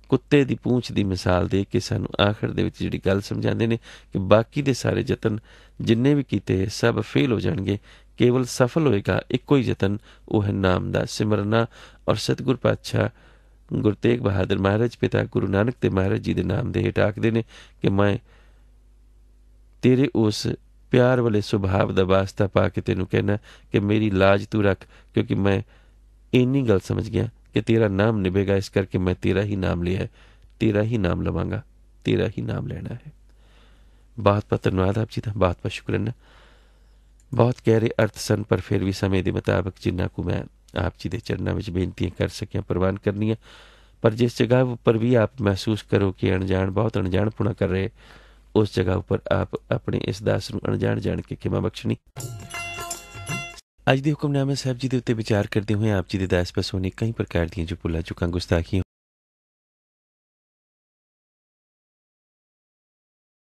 ਕੁੱਤੇ ਦੀ ਪੂੰਛ ਦੀ ਮਿਸਾਲ ਦੇ ਕੇ ਸਾਨੂੰ ਆਖਰ ਦੇ ਵਿੱਚ ਜਿਹੜੀ ਗੱਲ ਸਮਝਾਉਂਦੇ ਨੇ ਕਿ ਬਾਕੀ ਦੇ ਸਾਰੇ ਯਤਨ ਜਿੰਨੇ ਵੀ ਕੀਤੇ ਸਭ ਫੇਲ ਹੋ ਜਾਣਗੇ, ਕੇਵਲ ਸਫਲ ਹੋਏਗਾ ਇੱਕੋ ਹੀ ਯਤਨ, ਉਹ ਹੈ ਨਾਮ ਦਾ ਸਿਮਰਨਾ। ਔਰ ਸਤਿਗੁਰ ਪਾਤਸ਼ਾਹ ਗੁਰੂ ਤੇਗ ਬਹਾਦਰ ਮਹਾਰਾਜ ਪਿਤਾ ਗੁਰੂ ਨਾਨਕ ਦੇਵ ਮਹਾਰਾਜ ਜੀ ਦੇ ਨਾਮ ਦੇ ਹੇਠ ਆਖਦੇ ਨੇ ਕਿ ਮੈਂ ਤੇਰੇ ਉਸ ਪਿਆਰ ਵਾਲੇ ਸੁਭਾਵ ਦਾ ਵਾਸਤਾ ਪਾ ਕੇ ਤੈਨੂੰ ਕਹਿਣਾ ਕਿ ਮੇਰੀ ਲਾਜ ਤੂੰ ਰੱਖ, ਕਿਉਂਕਿ ਮੈਂ ਇੰਨੀ ਗੱਲ ਸਮਝ ਗਿਆ ਕਿ ਤੇਰਾ ਨਾਮ ਨਿਭੇਗਾ। ਇਸ ਕਰਕੇ ਮੈਂ ਤੇਰਾ ਹੀ ਨਾਮ ਲਿਆ ਹੈ, ਤੇਰਾ ਹੀ ਨਾਮ ਲਵਾਂਗਾ, ਤੇਰਾ ਹੀ ਨਾਮ ਲੈਣਾ ਹੈ। ਬਹੁਤ ਬਹੁਤ ਧੰਨਵਾਦ ਆਪ ਜੀ ਦਾ, ਬਹੁਤ ਬਹੁਤ ਸ਼ੁਕਰਾਨਾ। ਬਹੁਤ ਗਹਿਰੇ ਅਰਥ ਸਨ, ਪਰ ਫਿਰ ਵੀ ਸਮੇਂ ਦੇ ਮੁਤਾਬਕ ਜਿੰਨਾ ਕੁ ਮੈਂ ਆਪ ਜੀ ਦੇ ਚਰਨਾਂ ਵਿੱਚ ਬੇਨਤੀਆਂ ਕਰ ਸਕਿਆ ਪ੍ਰਵਾਨ ਕਰਨੀਆਂ। ਪਰ ਜਿਸ ਜਗ੍ਹਾ ਉੱਪਰ ਵੀ ਆਪ ਮਹਿਸੂਸ ਕਰੋ ਕਿ ਅਣਜਾਣ, ਬਹੁਤ ਅਣਜਾਣਪੁਣਾ ਕਰ ਰਹੇ, ਉਸ ਜਗ੍ਹਾ ਉੱਪਰ ਆਪ ਆਪਣੇ ਇਸ ਦਾਸ ਨੂੰ ਅਣਜਾਣ ਜਾਣ ਕੇ ਖਿਮਾ ਬਖਸ਼ਣੀ। ਅੱਜ ਦੇ ਹੁਕਮਨਾਮੇ ਸਾਹਿਬ ਜੀ ਦੇ ਉੱਤੇ ਵਿਚਾਰ ਕਰਦੇ ਹੋਏ ਆਪ ਜੀ ਦੇ ਦਾਸ ਪਾਸੋਂ ਕਈ ਪ੍ਰਕਾਰ ਦੀਆਂ ਜੋ ਭੁੱਲਾਂ ਚੁੱਕਾਂ ਗੁਸਤਾਖੀਆਂ